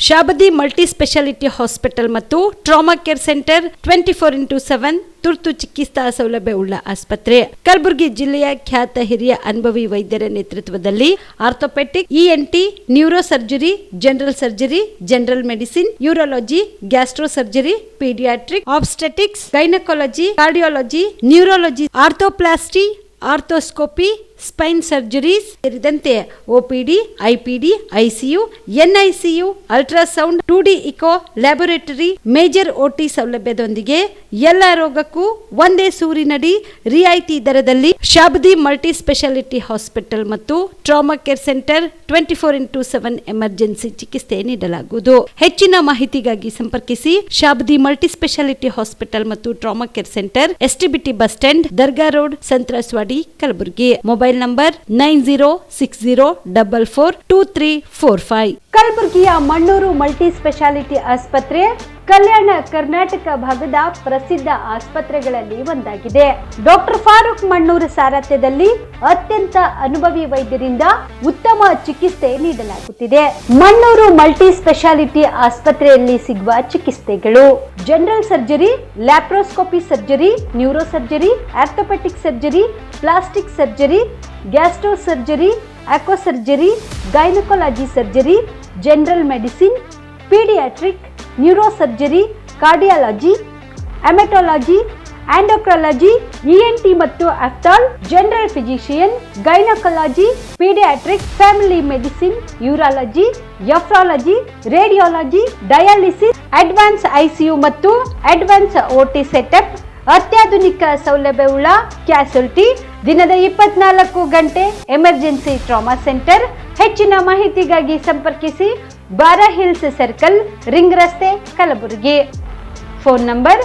Shabdi multi speciality hospital ಮತ್ತು trauma care centre 24x7 ತುರ್ತು ಚಿಕಿತ್ಸಾ ಸೌಲಭ್ಯ ಉಳ್ಳ ಆಸ್ಪತ್ರೆ. ಕಲಬುರಗಿ ಜಿಲ್ಲೆಯ ಖ್ಯಾತ ಹಿರಿಯ ಅನುಭವಿ ವೈದ್ಯರ ನೇತೃತ್ವದಲ್ಲಿ orthopaedic, ENT, neuro surgery, general surgery, general medicine, urology, gastro surgery, paediatric, obstetrics, gynaecology, cardiology, neurology, arthroplasty, arthroscopy, spine surgeries ಸೇರಿದಂತೆ OPD, IPD, ICU, NICU, ultrasound, 2D echo, laboratory, major OT ಸೌಲಭ್ಯದೊಂದಿಗೆ ಎಲ್ಲ ರೋಗಕ್ಕೂ ಒಂದೇ ಸೂರಿನಡಿ ರಿಯಾಯಿತಿ ದರದಲ್ಲಿ ಶಾಬದಿ ಮಲ್ಟಿ ಸ್ಪೆಷಾಲಿಟಿ ಹಾಸ್ಪಿಟಲ್ ಮತ್ತು trauma care centre 24x7 emergency ಚಿಕಿತ್ಸೆ ನೀಡಲಾಗುವುದು. ಹೆಚ್ಚಿನ ಮಾಹಿತಿಗಾಗಿ ಸಂಪರ್ಕಿಸಿ ಶಾಬದಿ ಮಲ್ಟಿ ಸ್ಪೆಷಾಲಿಟಿ ಹಾಸ್ಪಿಟಲ್ ಮತ್ತು trauma care centre, STBT bus stand, Dargah road, ಸಂತ್ರಸ್ವಾಡಿ, Kalaburagi. Mobile number 9060442345. ಕಲಬುರಗಿಯ ಮಣ್ಣೂರು ಮಲ್ಟಿ ಸ್ಪೆಷಾಲಿಟಿ ಆಸ್ಪತ್ರೆ ಕಲ್ಯಾಣ ಕರ್ನಾಟಕ ಭಾಗದ ಪ್ರಸಿದ್ಧ ಆಸ್ಪತ್ರೆಗಳಲ್ಲಿ ಒಂದಾಗಿದೆ. ಡಾಕ್ಟರ್ ಫಾರೂಕ್ ಮಣ್ಣೂರು ಸಾರಥ್ಯದಲ್ಲಿ ಅತ್ಯಂತ ಅನುಭವಿ ವೈದ್ಯರಿಂದ ಉತ್ತಮ ಚಿಕಿತ್ಸೆ ನೀಡಲಾಗುತ್ತಿದೆ. ಮಣ್ಣೂರು ಮಲ್ಟಿ ಸ್ಪೆಷಾಲಿಟಿ ಆಸ್ಪತ್ರೆಯಲ್ಲಿ ಸಿಗುವ ಚಿಕಿತ್ಸೆಗಳು: general surgery, laparoscopy surgery, neuro surgery, orthopaedic surgery, plastic surgery, gastro surgery, ಆಕ್ವಾ surgery, gynaecology surgery, general medicine, paediatric, neuro surgery, cardiology, haematology, endocrinology, ENT ಮತ್ತು ophthal, general physician, gynaecology, paediatric, family medicine, urology, nephrology, radiology, dialysis, advance ICU ಮತ್ತು advance OT setup, ಅತ್ಯಾಧುನಿಕ ಸೌಲಭ್ಯವುಳ್ಳ ಕ್ಯಾಸುಲಿಟಿ, ದಿನದ 24 ಗಂಟೆ emergency trauma centre. ಹೆಚ್ಚಿನ ಮಾಹಿತಿಗಾಗಿ ಸಂಪರ್ಕಿಸಿ ಬಾರಾ hills circle, ring ರಸ್ತೆ, Kalaburagi. Phone number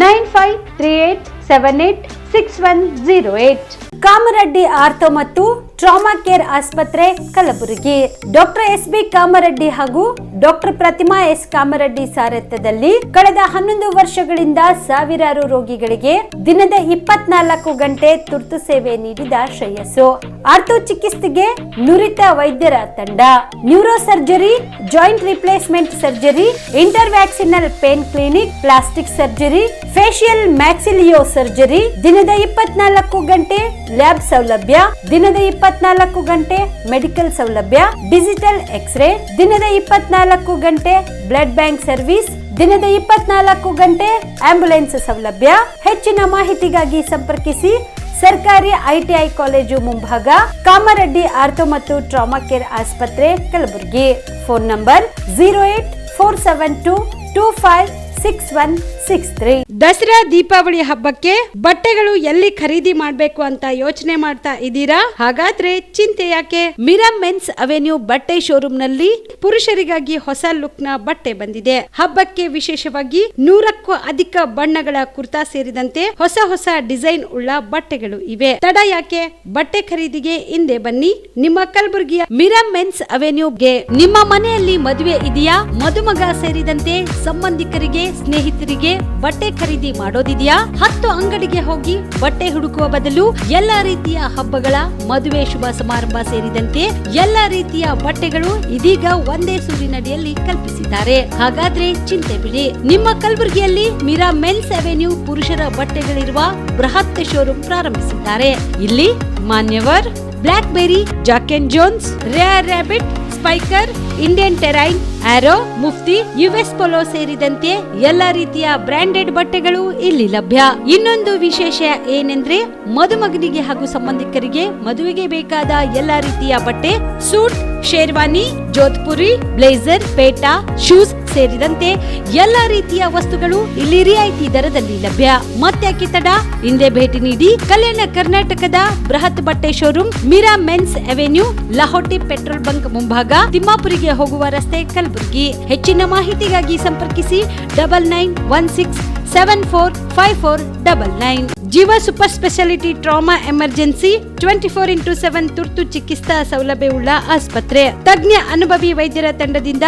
9538786108. Kamareddy ortho ಮತ್ತು ಟ್ರಾಮಾ ಕೇರ್ ಆಸ್ಪತ್ರೆ, ಕಲಬುರಗಿ. Doctor SB. ಕಾಮರೆಡ್ಡಿ ಹಾಗೂ ಡಾಕ್ಟರ್ ಪ್ರತಿಮಾ ಎಸ್. ಕಾಮರೆಡ್ಡಿ ಸಾರಥ್ಯದಲ್ಲಿ ಕಳೆದ 11 ವರ್ಷಗಳಿಂದ ಸಾವಿರಾರು ರೋಗಿಗಳಿಗೆ ದಿನದ 24 ಗಂಟೆ ತುರ್ತು ಸೇವೆ ನೀಡಿದ ಶ್ರೇಯಸ್ಸು. ಆರ್ಥೋ ಚಿಕಿತ್ಸೆಗೆ ನುರಿತ ವೈದ್ಯರ ತಂಡ, neuro surgery, joint replacement surgery, interventional pain clinic, plastic surgery, facial maxillo surgery, ದಿನದ 24 ಗಂಟೆ ಲ್ಯಾಬ್ ಸೌಲಭ್ಯ, ದಿನದ 24 ಗಂಟೆ ಮೆಡಿಕಲ್ ಸೌಲಭ್ಯ, ಡಿಜಿಟಲ್ ಎಕ್ಸ್ರೇ, ದಿನದ 24 ಗಂಟೆ ಬ್ಲಡ್ ಬ್ಯಾಂಕ್ ಸರ್ವಿಸ್, ದಿನದ 24 ಗಂಟೆ ಆಂಬ್ಯುಲೆನ್ಸ್ ಸೌಲಭ್ಯ. ಹೆಚ್ಚಿನ ಮಾಹಿತಿಗಾಗಿ ಸಂಪರ್ಕಿಸಿ ಸರ್ಕಾರಿ ಐಟಿಐ ಕಾಲೇಜು ಮುಂಭಾಗ, ಕಾಮರೆಡ್ಡಿ ಆರ್ಥೋ ಮತ್ತು ಟ್ರಾಮಾ ಕೇರ್ ಆಸ್ಪತ್ರೆ, ಕಲಬುರಗಿ. Phone number 08472256163. ದಸರಾ ದೀಪಾವಳಿ ಹಬ್ಬಕ್ಕೆ ಬಟ್ಟೆಗಳು ಎಲ್ಲಿ ಖರೀದಿ ಮಾಡಬೇಕು ಅಂತ ಯೋಚನೆ ಮಾಡ್ತಾ ಇದ್ದೀರಾ? ಹಾಗಾದ್ರೆ ಚಿಂತೆ ಯಾಕೆ? ಮಿರಾ ಮೆನ್ಸ್ ಅವೆನ್ಯೂ ಬಟ್ಟೆ ಶೋರೂಮ್ ನಲ್ಲಿ ಪುರುಷರಿಗಾಗಿ ಹೊಸ ಲುಕ್ ನ ಬಟ್ಟೆ ಬಂದಿದೆ. ಹಬ್ಬಕ್ಕೆ ವಿಶೇಷವಾಗಿ 100ಕ್ಕೂ ಅಧಿಕ ಬಣ್ಣಗಳ ಕುರ್ತಾ ಸೇರಿದಂತೆ ಹೊಸ ಹೊಸ ಡಿಸೈನ್ ಉಳ್ಳ ಬಟ್ಟೆಗಳು ಇವೆ. ತಡ ಯಾಕೆ? ಬಟ್ಟೆ ಖರೀದಿಗೆ ಹಿಂದೆ ಬನ್ನಿ ನಿಮ್ಮ ಕಲಬುರಗಿಯ ಮಿರಾ ಮೆನ್ಸ್ ಅವೆನ್ಯೂಗೆ. ನಿಮ್ಮ ಮನೆಯಲ್ಲಿ ಮದುವೆ ಇದೆಯಾ? ಮದುಮಗ ಸೇರಿದಂತೆ ಸಂಬಂಧಿಕರಿಗೆ, ಸ್ನೇಹಿತರಿಗೆ ಬಟ್ಟೆ ಖರೀದಿ ಮಾಡೋದಿದೆಯಾ? 10 ಅಂಗಡಿಗೆ ಹೋಗಿ ಬಟ್ಟೆ ಹುಡುಕುವ ಬದಲು ಎಲ್ಲಾ ರೀತಿಯ ಹಬ್ಬಗಳ, ಮದುವೆ, ಶುಭ ಸಮಾರಂಭ ಸೇರಿದಂತೆ ಎಲ್ಲಾ ರೀತಿಯ ಬಟ್ಟೆಗಳು ಇದೀಗ ಒಂದೇ ಸೂರಿನಡಿಯಲ್ಲಿ ಕಲ್ಪಿಸಿದ್ದಾರೆ. ಹಾಗಾದ್ರೆ ಚಿಂತೆ ಬಿಡಿ. ನಿಮ್ಮ ಕಲಬುರಗಿಯಲ್ಲಿ ಮಿರಾ ಮೆನ್ಸ್ ಅವೆನ್ಯೂ ಪುರುಷರ ಬಟ್ಟೆಗಳಿರುವ ಬೃಹತ್ ಶೋರೂಮ್ ಪ್ರಾರಂಭಿಸಿದ್ದಾರೆ. ಇಲ್ಲಿ Manyavar, Blackberrys, Jack and Jones, Rare Rabbit, Spykar, Indian Terrain, Arrow, Mufti, US Polo ಸೇರಿದಂತೆ ಎಲ್ಲಾ ರೀತಿಯ ಬ್ರಾಂಡೆಡ್ ಬಟ್ಟೆಗಳು ಇಲ್ಲಿ ಲಭ್ಯ. ಇನ್ನೊಂದು ವಿಶೇಷ ಏನೆಂದ್ರೆ ಮದುಮಗನಿಗೆ ಹಾಗೂ ಸಂಬಂಧಿಕರಿಗೆ ಮದುವೆಗೆ ಬೇಕಾದ ಎಲ್ಲಾ ರೀತಿಯ ಬಟ್ಟೆ, ಸೂಟ್, ಶೇರ್ವಾನಿ, ಜೋಧ್ಪುರಿ, ಬ್ಲೇಸರ್, ಪೇಟಾ, ಶೂಸ್ ಸೇರಿದಂತೆ ಎಲ್ಲಾ ರೀತಿಯ ವಸ್ತುಗಳು ಇಲ್ಲಿ ರಿಯಾಯಿತಿ ದರದಲ್ಲಿ ಲಭ್ಯ. ಮತ್ತ್ಯಾಕೆ ತಡ? ಹಿಂದೆ ಭೇಟಿ ನೀಡಿ ಕಲ್ಯಾಣ ಕರ್ನಾಟಕದ ಬೃಹತ್ ಬಟ್ಟೆ showroom Mira men's avenue, Lahoti petrol bunk ಮುಂಭಾಗ, ತಿಮ್ಮಾಪುರಿಗೆ ಹೋಗುವ ರಸ್ತೆ, ಕಲಬುರಗಿ. ಹೆಚ್ಚಿನ ಮಾಹಿತಿಗಾಗಿ ಸಂಪರ್ಕಿಸಿ 9916745499. ಜೀವ super speciality trauma emergency 24x7 ತುರ್ತು ಚಿಕಿತ್ಸಾ ಸೌಲಭ್ಯವುಳ್ಳ ಆಸ್ಪತ್ರೆ. ತಜ್ಞ ಅನುಭವಿ ವೈದ್ಯರ ತಂಡದಿಂದ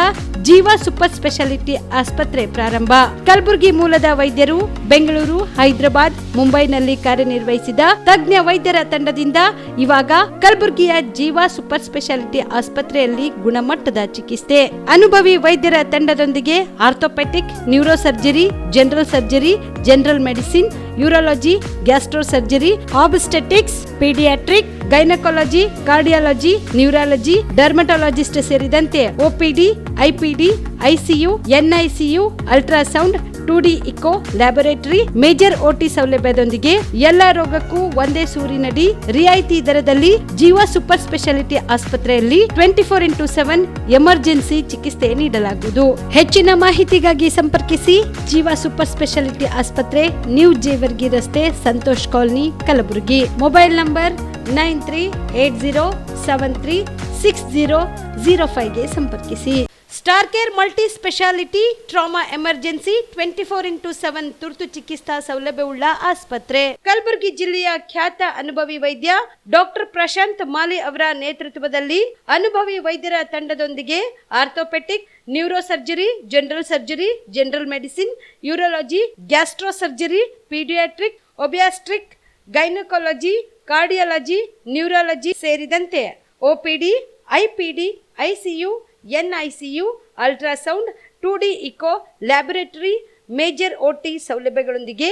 ಜೀವ ಸೂಪರ್ ಸ್ಪೆಷಾಲಿಟಿ ಆಸ್ಪತ್ರೆ ಪ್ರಾರಂಭ. ಕಲಬುರಗಿ ಮೂಲದ ವೈದ್ಯರು ಬೆಂಗಳೂರು, ಹೈದರಾಬಾದ್, ಮುಂಬೈನಲ್ಲಿ ಕಾರ್ಯನಿರ್ವಹಿಸಿದ ತಜ್ಞ ವೈದ್ಯರ ತಂಡದಿಂದ ಇವಾಗ ಕಲಬುರಗಿಯ ಜೀವ ಸೂಪರ್ ಸ್ಪೆಷಾಲಿಟಿ ಆಸ್ಪತ್ರೆಯಲ್ಲಿ ಗುಣಮಟ್ಟದ ಚಿಕಿತ್ಸೆ. ಅನುಭವಿ ವೈದ್ಯರ ತಂಡದೊಂದಿಗೆ orthopaedic, neuro surgery, general surgery, general medicine, urology, gastro surgery, obstetrics, paediatric, gynaecology, cardiology, neurology, dermatologist ಸೇರಿದಂತೆ OPD, IPD, ICU, NICU, ultrasound, 2D echo, laboratory, major OT ಸೌಲಭ್ಯದೊಂದಿಗೆ ಎಲ್ಲ ರೋಗಕ್ಕೂ ಒಂದೇ ಸೂರಿನಡಿ ರಿಯಾಯಿತಿ ದರದಲ್ಲಿ ಜೀವ ಸೂಪರ್ ಸ್ಪೆಷಾಲಿಟಿ ಆಸ್ಪತ್ರೆಯಲ್ಲಿ 24x7 ಎಮರ್ಜೆನ್ಸಿ ಚಿಕಿತ್ಸೆ ನೀಡಲಾಗುವುದು. ಹೆಚ್ಚಿನ ಮಾಹಿತಿಗಾಗಿ ಸಂಪರ್ಕಿಸಿ ಜೀವ ಸೂಪರ್ ಸ್ಪೆಷಾಲಿಟಿ ಆಸ್ಪತ್ರೆ, ನ್ಯೂ ಜೇವರ್ಗಿ ರಸ್ತೆ, Santosh colony, Kalaburagi. Mobile number 9380736005 ಗೆ ಸಂಪರ್ಕಿಸಿ. Star care multi speciality trauma emergency 24x7 ತುರ್ತು ಚಿಕಿತ್ಸಾ ಸೌಲಭ್ಯವುಳ್ಳ ಆಸ್ಪತ್ರೆ. ಕಲಬುರಗಿ ಜಿಲ್ಲೆಯ ಖ್ಯಾತ ಅನುಭವಿ ವೈದ್ಯ ಡಾಕ್ಟರ್ ಪ್ರಶಾಂತ್ ಮಾಲಿ ಅವರ ನೇತೃತ್ವದಲ್ಲಿ ಅನುಭವಿ ವೈದ್ಯರ ತಂಡದೊಂದಿಗೆ orthopaedic, neuro surgery, general surgery, general medicine, urology, gastro surgery, paediatric, obstetric, gynaecology, cardiology, neurology ಸೇರಿದಂತೆ OPD, IPD, ICU, NICU, ultrasound, 2D echo, laboratory, major OT ಸೌಲಭ್ಯಗಳೊಂದಿಗೆ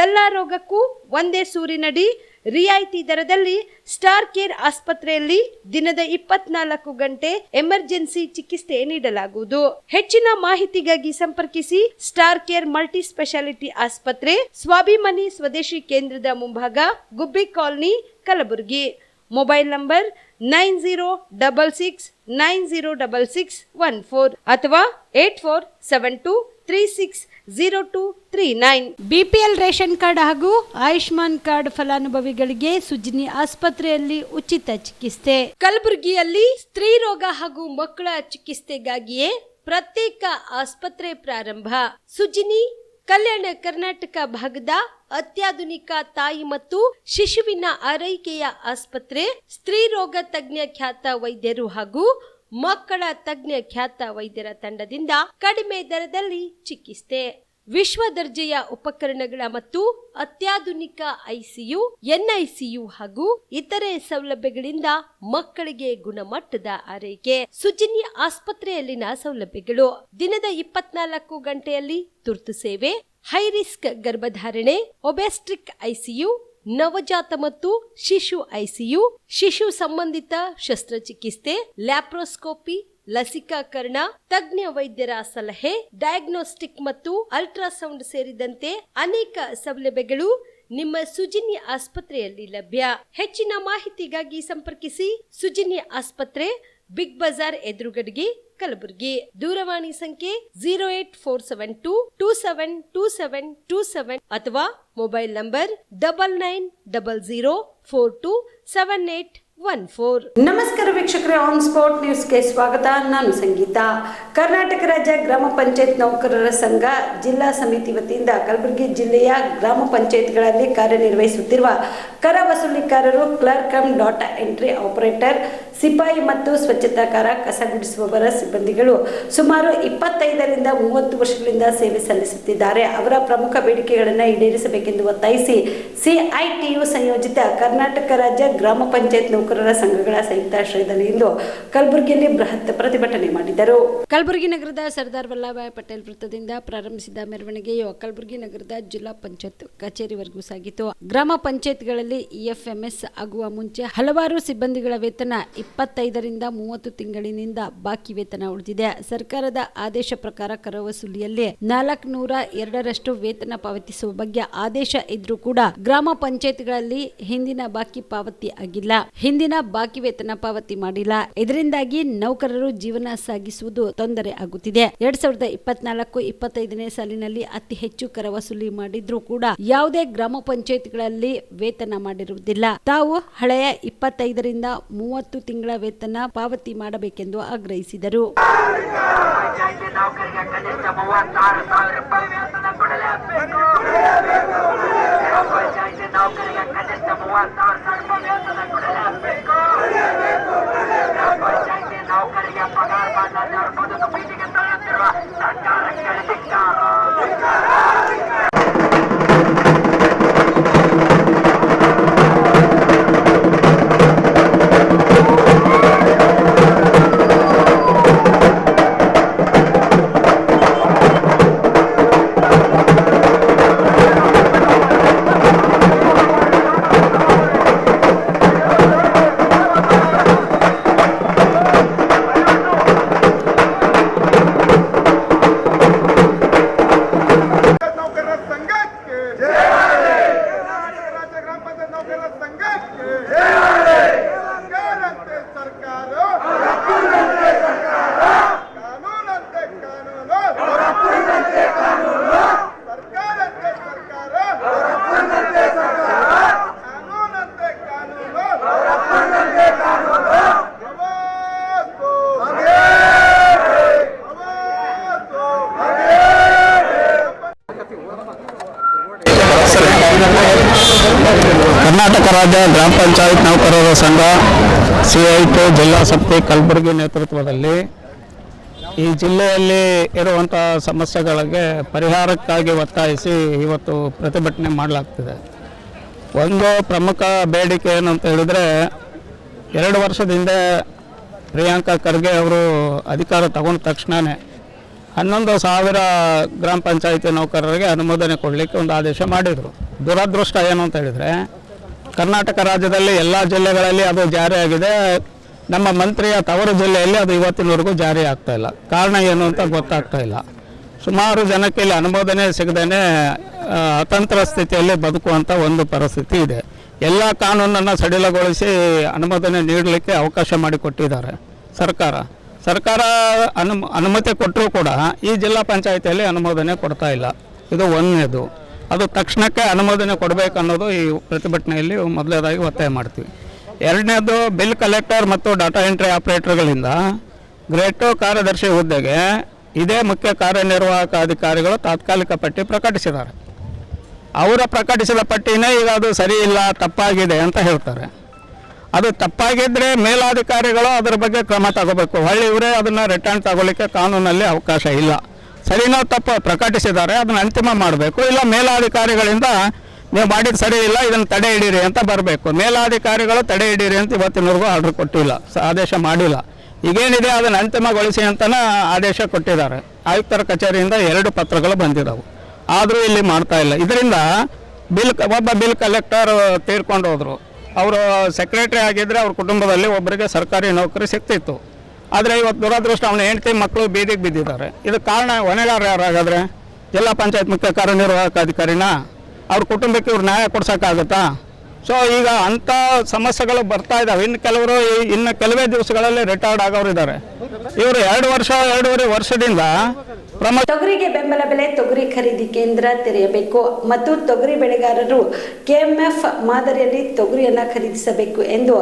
ಎಲ್ಲ ರೋಗಕ್ಕೂ ಒಂದೇ ಸೂರಿನಡಿ ರಿಯಾಯಿತಿ ದರದಲ್ಲಿ ಸ್ಟಾರ್ ಕೇರ್ ಆಸ್ಪತ್ರೆಯಲ್ಲಿ ದಿನದ 24 ಗಂಟೆ ಎಮರ್ಜೆನ್ಸಿ ಚಿಕಿತ್ಸೆ ನೀಡಲಾಗುವುದು. ಹೆಚ್ಚಿನ ಮಾಹಿತಿಗಾಗಿ ಸಂಪರ್ಕಿಸಿ ಸ್ಟಾರ್ ಕೇರ್ ಮಲ್ಟಿ ಸ್ಪೆಷಾಲಿಟಿ ಆಸ್ಪತ್ರೆ, ಸ್ವಾಭಿಮಾನಿ ಸ್ವದೇಶಿ ಕೇಂದ್ರದ ಮುಂಭಾಗ, ಗುಬ್ಬಿ ಕಾಲನಿ, ಕಲಬುರಗಿ. ಮೊಬೈಲ್ ನಂಬರ್ 9066906614 ಅಥವಾ 8472360239. ಬಿಪಿಎಲ್ ರೇಷನ್ ಕಾರ್ಡ್ ಹಾಗೂ ಆಯುಷ್ಮಾನ್ ಕಾರ್ಡ್ ಫಲಾನುಭವಿಗಳಿಗೆ ಸುಜಿನಿ ಆಸ್ಪತ್ರೆಯಲ್ಲಿ ಉಚಿತ ಚಿಕಿತ್ಸೆ. ಕಲಬುರಗಿಯಲ್ಲಿ ಸ್ತ್ರೀ ರೋಗ ಹಾಗೂ ಮಕ್ಕಳ ಚಿಕಿತ್ಸೆಗಾಗಿಯೇ ಪ್ರತ್ಯೇಕ ಆಸ್ಪತ್ರೆ ಪ್ರಾರಂಭ. ಸುಜಿನಿ ಕಲ್ಯಾಣ ಕರ್ನಾಟಕ ಭಾಗದ ಅತ್ಯಾಧುನಿಕ ತಾಯಿ ಮತ್ತು ಶಿಶುವಿನ ಆರೈಕೆಯ ಆಸ್ಪತ್ರೆ. ಸ್ತ್ರೀ ರೋಗ ತಜ್ಞ ಖ್ಯಾತ ವೈದ್ಯರು ಹಾಗೂ ಮಕ್ಕಳ ತಜ್ಞ ಖ್ಯಾತ ವೈದ್ಯರ ತಂಡದಿಂದ ಕಡಿಮೆ ದರದಲ್ಲಿ ಚಿಕಿತ್ಸೆ. ವಿಶ್ವ ದರ್ಜೆಯ ಉಪಕರಣಗಳ ಮತ್ತು ಅತ್ಯಾಧುನಿಕ ಐಸಿಯು, ಎನ್ಐಸಿಯು ಹಾಗೂ ಇತರೆ ಸೌಲಭ್ಯಗಳಿಂದ ಮಕ್ಕಳಿಗೆ ಗುಣಮಟ್ಟದ ಆರೈಕೆ. ಸುಜಿನಿ ಆಸ್ಪತ್ರೆಯಲ್ಲಿನ ಸೌಲಭ್ಯಗಳು: ದಿನದ 24 ಗಂಟೆಯಲ್ಲಿ ತುರ್ತು ಸೇವೆ, ಹೈ ರಿಸ್ಕ್ ಗರ್ಭಧಾರಣೆ, ಒಬೆಸ್ಟ್ರಿಕ್ ಐಸಿಯು, ನವಜಾತ ಮತ್ತು ಶಿಶು ಐಸಿಯು, ಶಿಶು ಸಂಬಂಧಿತ ಶಸ್ತ್ರಚಿಕಿತ್ಸೆ, ಲ್ಯಾಪ್ರೋಸ್ಕೋಪಿ, ಲಸಿಕಾಕರಣ, ತಜ್ಞ ವೈದ್ಯರ ಸಲಹೆ, ಡಯಾಗ್ನೋಸ್ಟಿಕ್ ಮತ್ತು ಅಲ್ಟ್ರಾಸೌಂಡ್ ಸೇರಿದಂತೆ ಅನೇಕ ಸೌಲಭ್ಯಗಳು ನಿಮ್ಮ ಸುಜಿನಿ ಆಸ್ಪತ್ರೆಯಲ್ಲಿ ಲಭ್ಯ. ಹೆಚ್ಚಿನ ಮಾಹಿತಿಗಾಗಿ ಸಂಪರ್ಕಿಸಿ ಸುಜಿನಿ ಆಸ್ಪತ್ರೆ, ಬಿಗ್ ಬಜಾರ್ ಎದುರುಗಡೆಗೆ, ಕಲಬುರಗಿ. ದೂರವಾಣಿ ಸಂಖ್ಯೆ 08472272727 ಅಥವಾ ಮೊಬೈಲ್ ನಂಬರ್ 9900427814. ನಮಸ್ಕಾರ ವೀಕ್ಷಕರೇ, ಆನ್ ಸ್ಪಾಟ್ ನ್ಯೂಸ್ಗೆ ಸ್ವಾಗತ. ನಾನು ಸಂಗೀತ. ಕರ್ನಾಟಕ ರಾಜ್ಯ ಗ್ರಾಮ ಪಂಚಾಯತ್ ನೌಕರರ ಸಂಘ ಜಿಲ್ಲಾ ಸಮಿತಿ ವತಿಯಿಂದ ಕಲಬುರಗಿ ಜಿಲ್ಲೆಯ ಗ್ರಾಮ ಪಂಚಾಯತ್ಗಳಲ್ಲಿ ಕಾರ್ಯನಿರ್ವಹಿಸುತ್ತಿರುವ ಕರ ವಸೂಲಿಕಾರರು, clerk cum data entry operator, ಸಿಪಾಯಿ ಮತ್ತು ಸ್ವಚ್ಛತಾಕಾರ, ಕಸ ಗುಡಿಸುವವರ ಸಿಬ್ಬಂದಿಗಳು ಸುಮಾರು 25ರಿಂದ 30 ವರ್ಷಗಳಿಂದ ಸೇವೆ ಸಲ್ಲಿಸುತ್ತಿದ್ದಾರೆ. ಅವರ ಪ್ರಮುಖ ಬೇಡಿಕೆಗಳನ್ನು ಈಡೇರಿಸಬೇಕೆಂದು ಒತ್ತಾಯಿಸಿ ಸಿಐಟಿಯು ಸಂಯೋಜಿತ ಕರ್ನಾಟಕ ರಾಜ್ಯ ಗ್ರಾಮ ಪಂಚಾಯತ್ ನೌಕರರ ಸಂಘಗಳ ಸಂಯುಕ್ತಾಶ್ರಯದಲ್ಲಿ ಇಂದು ಕಲಬುರಗಿಯಲ್ಲಿ ಬೃಹತ್ ಪ್ರತಿಭಟನೆ ಮಾಡಿದರು. ಕಲಬುರಗಿ ನಗರದ ಸರ್ದಾರ್ ವಲ್ಲಭಭಾಯ್ ಪಟೇಲ್ ವೃತ್ತದಿಂದ ಪ್ರಾರಂಭಿಸಿದ ಮೆರವಣಿಗೆಯು ಕಲಬುರಗಿ ನಗರದ ಜಿಲ್ಲಾ ಪಂಚಾಯತ್ ಕಚೇರಿವರೆಗೂ ಸಾಗಿತು. ಗ್ರಾಮ ಪಂಚಾಯತ್ಗಳಲ್ಲಿ ಇಎಫ್ಎಂಎಸ್ ಆಗುವ ಮುಂಚೆ ಹಲವಾರು ಸಿಬ್ಬಂದಿಗಳ ವೇತನ 25ರಿಂದ 30 ತಿಂಗಳಿನಿಂದ ಬಾಕಿ ವೇತನ ಉಳಿದಿದೆ. ಸರ್ಕಾರದ ಆದೇಶ ಪ್ರಕಾರ ಕರ ವಸೂಲಿಯಲ್ಲಿ 402ರಷ್ಟು ವೇತನ ಪಾವತಿಸುವ ಬಗ್ಗೆ ಆದೇಶ ಇದ್ರೂ ಕೂಡ ಗ್ರಾಮ ಪಂಚಾಯತ್ಗಳಲ್ಲಿ ಹಿಂದಿನ ಬಾಕಿ ಪಾವತಿ ಆಗಿಲ್ಲ. ಹಿಂದಿನ ಬಾಕಿ ವೇತನ ಪಾವತಿ ಮಾಡಿಲ್ಲ. ಇದರಿಂದಾಗಿ ನೌಕರರು ಜೀವನ ಸಾಗಿಸುವುದು ತೊಂದರೆ ಆಗುತ್ತಿದೆ. 2024-25ನೇ ಸಾಲಿನಲ್ಲಿ ಅತಿ ಹೆಚ್ಚು ಕರ ವಸೂಲಿ ಮಾಡಿದ್ರೂ ಕೂಡ ಯಾವುದೇ ಗ್ರಾಮ ಪಂಚಾಯತ್ಗಳಲ್ಲಿ ವೇತನ ಮಾಡಿರುವುದಿಲ್ಲ. ತಾವು ಹಳೆಯ 25ರಿಂದ 30 ತಿಂಗಳ ವೇತನ ಪಾವತಿ ಮಾಡಬೇಕೆಂದು ಆಗ್ರಹಿಸಿದರು. ಕರ್ನಾಟಕ ರಾಜ್ಯ ಗ್ರಾಮ ಪಂಚಾಯತ್ ನೌಕರರ ಸಂಘ CIT ಜಿಲ್ಲಾ ಸಮಿತಿ ಕಲಬುರಗಿ ನೇತೃತ್ವದಲ್ಲಿ ಈ ಜಿಲ್ಲೆಯಲ್ಲಿ ಇರುವಂಥ ಸಮಸ್ಯೆಗಳಿಗೆ ಪರಿಹಾರಕ್ಕಾಗಿ ಒತ್ತಾಯಿಸಿ ಇವತ್ತು ಪ್ರತಿಭಟನೆ ಮಾಡಲಾಗ್ತಿದೆ. ಒಂದು ಪ್ರಮುಖ ಬೇಡಿಕೆ ಏನಂತ ಹೇಳಿದರೆ, 2 ವರ್ಷದ ಹಿಂದೆ ಪ್ರಿಯಾಂಕಾ ಖರ್ಗೆ ಅವರು ಅಧಿಕಾರ ತಗೊಂಡ ತಕ್ಷಣವೇ 11,000 ಗ್ರಾಮ ಪಂಚಾಯತಿ ನೌಕರರಿಗೆ ಅನುಮೋದನೆ ಕೊಡಲಿಕ್ಕೆ ಒಂದು ಆದೇಶ ಮಾಡಿದರು. ದುರದೃಷ್ಟ ಏನು ಅಂತ ಹೇಳಿದರೆ, ಕರ್ನಾಟಕ ರಾಜ್ಯದಲ್ಲಿ ಎಲ್ಲ ಜಿಲ್ಲೆಗಳಲ್ಲಿ ಅದು ಜಾರಿಯಾಗಿದೆ. ನಮ್ಮ ಮಂತ್ರಿಯ ತವರು ಜಿಲ್ಲೆಯಲ್ಲಿ ಅದು ಇವತ್ತಿನವರೆಗೂ ಜಾರಿ ಆಗ್ತಾಯಿಲ್ಲ. ಕಾರಣ ಏನು ಅಂತ ಗೊತ್ತಾಗ್ತಾ ಇಲ್ಲ. ಸುಮಾರು ಜನಕ್ಕೆ ಇಲ್ಲಿ ಅನುಮೋದನೆ ಸಿಗದೇ ಅತಂತ್ರ ಸ್ಥಿತಿಯಲ್ಲಿ ಬದುಕುವಂಥ ಒಂದು ಪರಿಸ್ಥಿತಿ ಇದೆ. ಎಲ್ಲ ಕಾನೂನನ್ನು ಸಡಿಲಗೊಳಿಸಿ ಅನುಮೋದನೆ ನೀಡಲಿಕ್ಕೆ ಅವಕಾಶ ಮಾಡಿಕೊಟ್ಟಿದ್ದಾರೆ ಸರ್ಕಾರ ಅನುಮತಿ ಕೊಟ್ಟರೂ ಕೂಡ ಈ ಜಿಲ್ಲಾ ಪಂಚಾಯತಿಯಲ್ಲಿ ಅನುಮೋದನೆ ಕೊಡ್ತಾ ಇಲ್ಲ. ಇದು ಒಂದನೇದು. ಅದು ತಕ್ಷಣಕ್ಕೆ ಅನುಮೋದನೆ ಕೊಡಬೇಕು ಅನ್ನೋದು ಈ ಪ್ರತಿಭಟನೆಯಲ್ಲಿ ಮೊದಲನೇದಾಗಿ ಒತ್ತಾಯ ಮಾಡ್ತೀವಿ. ಎರಡನೇದು, ಬಿಲ್ ಕಲೆಕ್ಟರ್ ಮತ್ತು ಡಾಟಾ ಎಂಟ್ರಿ ಆಪರೇಟರ್ಗಳಿಂದ ಗ್ರೇಟೋ ಕಾರ್ಯದರ್ಶಿ ಹುದ್ದೆಗೆ ಇದೇ ಮುಖ್ಯ ಕಾರ್ಯನಿರ್ವಾಹಕ ಅಧಿಕಾರಿಗಳು ತಾತ್ಕಾಲಿಕ ಪಟ್ಟಿ ಪ್ರಕಟಿಸಿದ್ದಾರೆ. ಅವರ ಪ್ರಕಟಿಸಿದ ಪಟ್ಟಿನೇ ಈಗ ಅದು ಸರಿ ಇಲ್ಲ, ತಪ್ಪಾಗಿದೆ ಅಂತ ಹೇಳ್ತಾರೆ. ಅದು ತಪ್ಪಾಗಿದ್ದರೆ ಮೇಲಾಧಿಕಾರಿಗಳು ಅದರ ಬಗ್ಗೆ ಕ್ರಮ ತಗೋಬೇಕು. ಹೊಳ್ಳಿ ಇವರೇ ಅದನ್ನು ರಿಟರ್ನ್ ತಗೊಳ್ಳಿಕ್ಕೆ ಕಾನೂನಲ್ಲಿ ಅವಕಾಶ ಇಲ್ಲ. ಸರಿನೋ ತಪ್ಪು ಪ್ರಕಟಿಸಿದ್ದಾರೆ, ಅದನ್ನು ಅಂತಿಮ ಮಾಡಬೇಕು. ಇಲ್ಲ ಮೇಲಾಧಿಕಾರಿಗಳಿಂದ ನೀವು ಮಾಡಿದ್ದು ಸರಿ ಇಲ್ಲ, ಇದನ್ನು ತಡೆ ಹಿಡೀರಿ ಅಂತ ಬರಬೇಕು. ಮೇಲಾಧಿಕಾರಿಗಳು ತಡೆ ಹಿಡೀರಿ ಅಂತ ಇವತ್ತಿನವರೆಗೂ ಆರ್ಡರ್ ಕೊಟ್ಟಿಲ್ಲ, ಆದೇಶ ಮಾಡಿಲ್ಲ. ಈಗೇನಿದೆ ಅದನ್ನು ಅಂತಿಮಗೊಳಿಸಿ ಅಂತಲೇ ಆದೇಶ ಕೊಟ್ಟಿದ್ದಾರೆ. ಆಯುಕ್ತರ ಕಚೇರಿಯಿಂದ 2 ಪತ್ರಗಳು ಬಂದಿದ್ದವು, ಆದರೂ ಇಲ್ಲಿ ಮಾಡ್ತಾ ಇಲ್ಲ. ಇದರಿಂದ ಒಬ್ಬ ಬಿಲ್ ಕಲೆಕ್ಟರ್ ತೀರ್ಕೊಂಡು ಹೋದರು. ಅವರು ಸೆಕ್ರೆಟರಿ ಆಗಿದ್ದರೆ ಅವ್ರ ಕುಟುಂಬದಲ್ಲಿ ಒಬ್ಬರಿಗೆ ಸರ್ಕಾರಿ ನೌಕರಿ ಸಿಗ್ತಿತ್ತು. ಆದರೆ ಇವತ್ತು ದುರದೃಷ್ಟ ಅವನ ಹೆಂಡತಿ ಮಕ್ಕಳು ಬೀದಿಗೆ ಬಿದ್ದಿದ್ದಾರೆ. ಇದಕ್ಕೆ ಕಾರಣ ಹೊಣೆಗಾರ ಯಾರಾಗಾದರೆ ಜಿಲ್ಲಾ ಪಂಚಾಯತ್ ಮುಖ್ಯ ಕಾರ್ಯನಿರ್ವಾಹಕ ಅಧಿಕಾರಿನ? ಅವ್ರ ಕುಟುಂಬಕ್ಕೆ ಇವ್ರು ನ್ಯಾಯ ಕೊಡ್ಸೋಕ್ಕಾಗುತ್ತಾ? ಸೊ ಈಗ ಅಂಥ ಸಮಸ್ಯೆಗಳು ಬರ್ತಾ ಇದ್ದಾವೆ. ಇನ್ನು ಕೆಲವೇ ದಿವಸಗಳಲ್ಲಿ ರಿಟೈರ್ಡ್ ಆಗೋರು ಇದ್ದಾರೆ. ಇವರು 2-2.5 ವರ್ಷದಿಂದ ತೊಗರಿಗೆ ಬೆಂಬಲ ಬೆಲೆ ತೊಗರಿ ಖರೀದಿ ಕೇಂದ್ರ ತೆರೆಯಬೇಕು ಮತ್ತು ತೊಗರಿ ಬೆಳೆಗಾರರು KMF ಮಾದರಿಯಲ್ಲಿ ತೊಗರಿಯನ್ನು ಖರೀದಿಸಬೇಕು ಎಂದು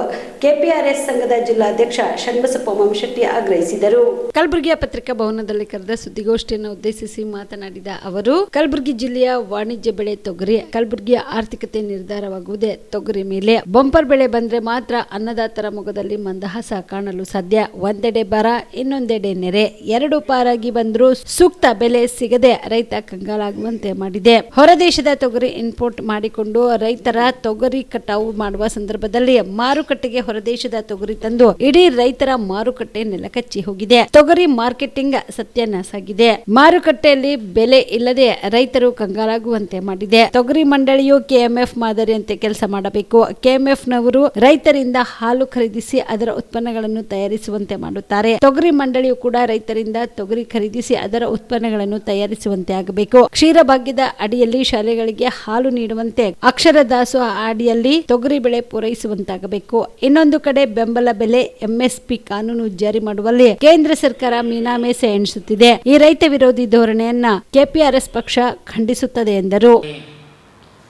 KPRS ಸಂಘದ ಜಿಲ್ಲಾಧ್ಯಕ್ಷ ಷಣ್ಬಸಪ್ಪ ಮಮಶೆಟ್ಟಿ ಆಗ್ರಹಿಸಿದರು. ಕಲಬುರಗಿಯ ಪತ್ರಿಕಾ ಭವನದಲ್ಲಿ ಕರೆದ ಸುದ್ದಿಗೋಷ್ಠಿಯನ್ನು ಉದ್ದೇಶಿಸಿ ಮಾತನಾಡಿದ ಅವರು, ಕಲಬುರಗಿ ಜಿಲ್ಲೆಯ ವಾಣಿಜ್ಯ ಬೆಳೆ ತೊಗರಿ. ಕಲಬುರಗಿಯ ಆರ್ಥಿಕತೆ ನಿರ್ಧಾರವಾಗುವುದೇ ತೊಗರಿ ಮೇಲೆ. ಬಂಪರ್ ಬೆಳೆ ಬಂದ್ರೆ ಮಾತ್ರ ಅನ್ನದಾತರ ಮೊಗದಲ್ಲಿ ಮಂದಹಾಸ ಕಾಣಲು ಸಾಧ್ಯ. ಒಂದೆಡೆ ಬರ, ಇನ್ನೊಂದೆಡೆ ನೆರೆ, 2 ಪಾರಾಗಿ ಬಂದರೂ ಸೂಕ್ತ ಬೆಲೆ ಸಿಗದೆ ರೈತ ಕಂಗಾಲಾಗುವಂತೆ ಮಾಡಿದೆ. ಹೊರದೇಶದ ತೊಗರಿ ಇಂಪೋರ್ಟ್ ಮಾಡಿಕೊಂಡು ರೈತರ ತೊಗರಿ ಕಟಾವು ಮಾಡುವ ಸಂದರ್ಭದಲ್ಲಿ ಮಾರುಕಟ್ಟೆಗೆ ಹೊರದೇಶದ ತೊಗರಿ ತಂದು ಇಡೀ ರೈತರ ಮಾರುಕಟ್ಟೆ ನೆಲಕಚ್ಚಿ ಹೋಗಿದೆ. ತೊಗರಿ ಮಾರ್ಕೆಟಿಂಗ್ ಸತ್ಯನಾಸಾಗಿದೆ. ಮಾರುಕಟ್ಟೆಯಲ್ಲಿ ಬೆಲೆ ಇಲ್ಲದೆ ರೈತರು ಕಂಗಾಲಾಗುವಂತೆ ಮಾಡಿದೆ. ತೊಗರಿ ಮಂಡಳಿಯು KMF ಮಾದರಿಯಂತೆ ಕೆಲಸ ಮಾಡಬೇಕು. KMF ನವರು ರೈತರಿಂದ ಹಾಲು ಖರೀದಿಸಿ ಅದರ ಉತ್ಪನ್ನಗಳನ್ನು ತಯಾರಿಸುವಂತೆ ಮಾಡುತ್ತಾರೆ. ತೊಗರಿ ಮಂಡಳಿಯು ಕೂಡ ರೈತರಿಂದ ತೊಗರಿ ಖರೀದಿಸಿ ಅದರ ಉತ್ಪನ್ನಗಳನ್ನು ತಯಾರಿಸುವಂತೆ ಆಗಬೇಕು. ಕ್ಷೀರ ಭಾಗ್ಯದ ಅಡಿಯಲ್ಲಿ ಶಾಲೆಗಳಿಗೆ ಹಾಲು ನೀಡುವಂತೆ, ಅಕ್ಷರ ದಾಸೋಹ ಅಡಿಯಲ್ಲಿ ತೊಗರಿ ಬೆಳೆ ಪೂರೈಸುವಂತಾಗಬೇಕು. ಇನ್ನೊಂದು ಕಡೆ ಬೆಂಬಲ ಬೆಲೆ MSP ಕಾನೂನು ಜಾರಿ ಮಾಡುವಲ್ಲಿ ಕೇಂದ್ರ ಸರ್ಕಾರ ಮೀನಾಮೇಷ ಎಣಿಸುತ್ತಿದೆ. ಈ ರೈತ ವಿರೋಧಿ ಧೋರಣೆಯನ್ನ KPRS ಪಕ್ಷ ಖಂಡಿಸುತ್ತದೆ ಎಂದರು.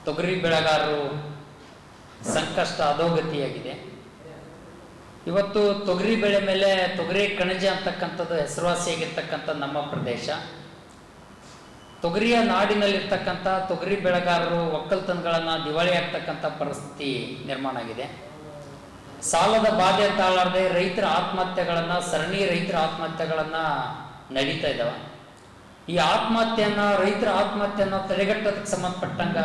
ತೊಗರಿ ಬೆಳೆಗಾರರು ಸಂಕಷ್ಟ ಅಧೋಗತಿಯಾಗಿದೆ. ಇವತ್ತು ತೊಗರಿ ಬೆಳೆ ಮೇಲೆ ತೊಗರಿ ಕಣಜ ಅಂತಕ್ಕಂಥದ್ದು ಹೆಸರುವಾಸಿಯಾಗಿರ್ತಕ್ಕಂಥ ನಮ್ಮ ಪ್ರದೇಶ, ತೊಗರಿಯ ನಾಡಿನಲ್ಲಿರ್ತಕ್ಕಂಥ ತೊಗರಿ ಬೆಳೆಗಾರರು ಒಕ್ಕಲ್ತನಗಳನ್ನು ದಿವಾಳಿ ಆಗ್ತಕ್ಕಂಥ ಪರಿಸ್ಥಿತಿ ನಿರ್ಮಾಣ ಆಗಿದೆ. ಸಾಲದ ಬಾಧೆ ತಾಳಾರದೆ ರೈತರ ಆತ್ಮಹತ್ಯೆಗಳನ್ನು, ಸರಣಿ ರೈತರ ಆತ್ಮಹತ್ಯೆಗಳನ್ನು ನಡೀತಾ ಇದ್ದಾವೆ. ಈ ರೈತರ ಆತ್ಮಹತ್ಯೆಯನ್ನು ತಡೆಗಟ್ಟೋದಕ್ಕೆ ಸಂಬಂಧಪಟ್ಟಂಗ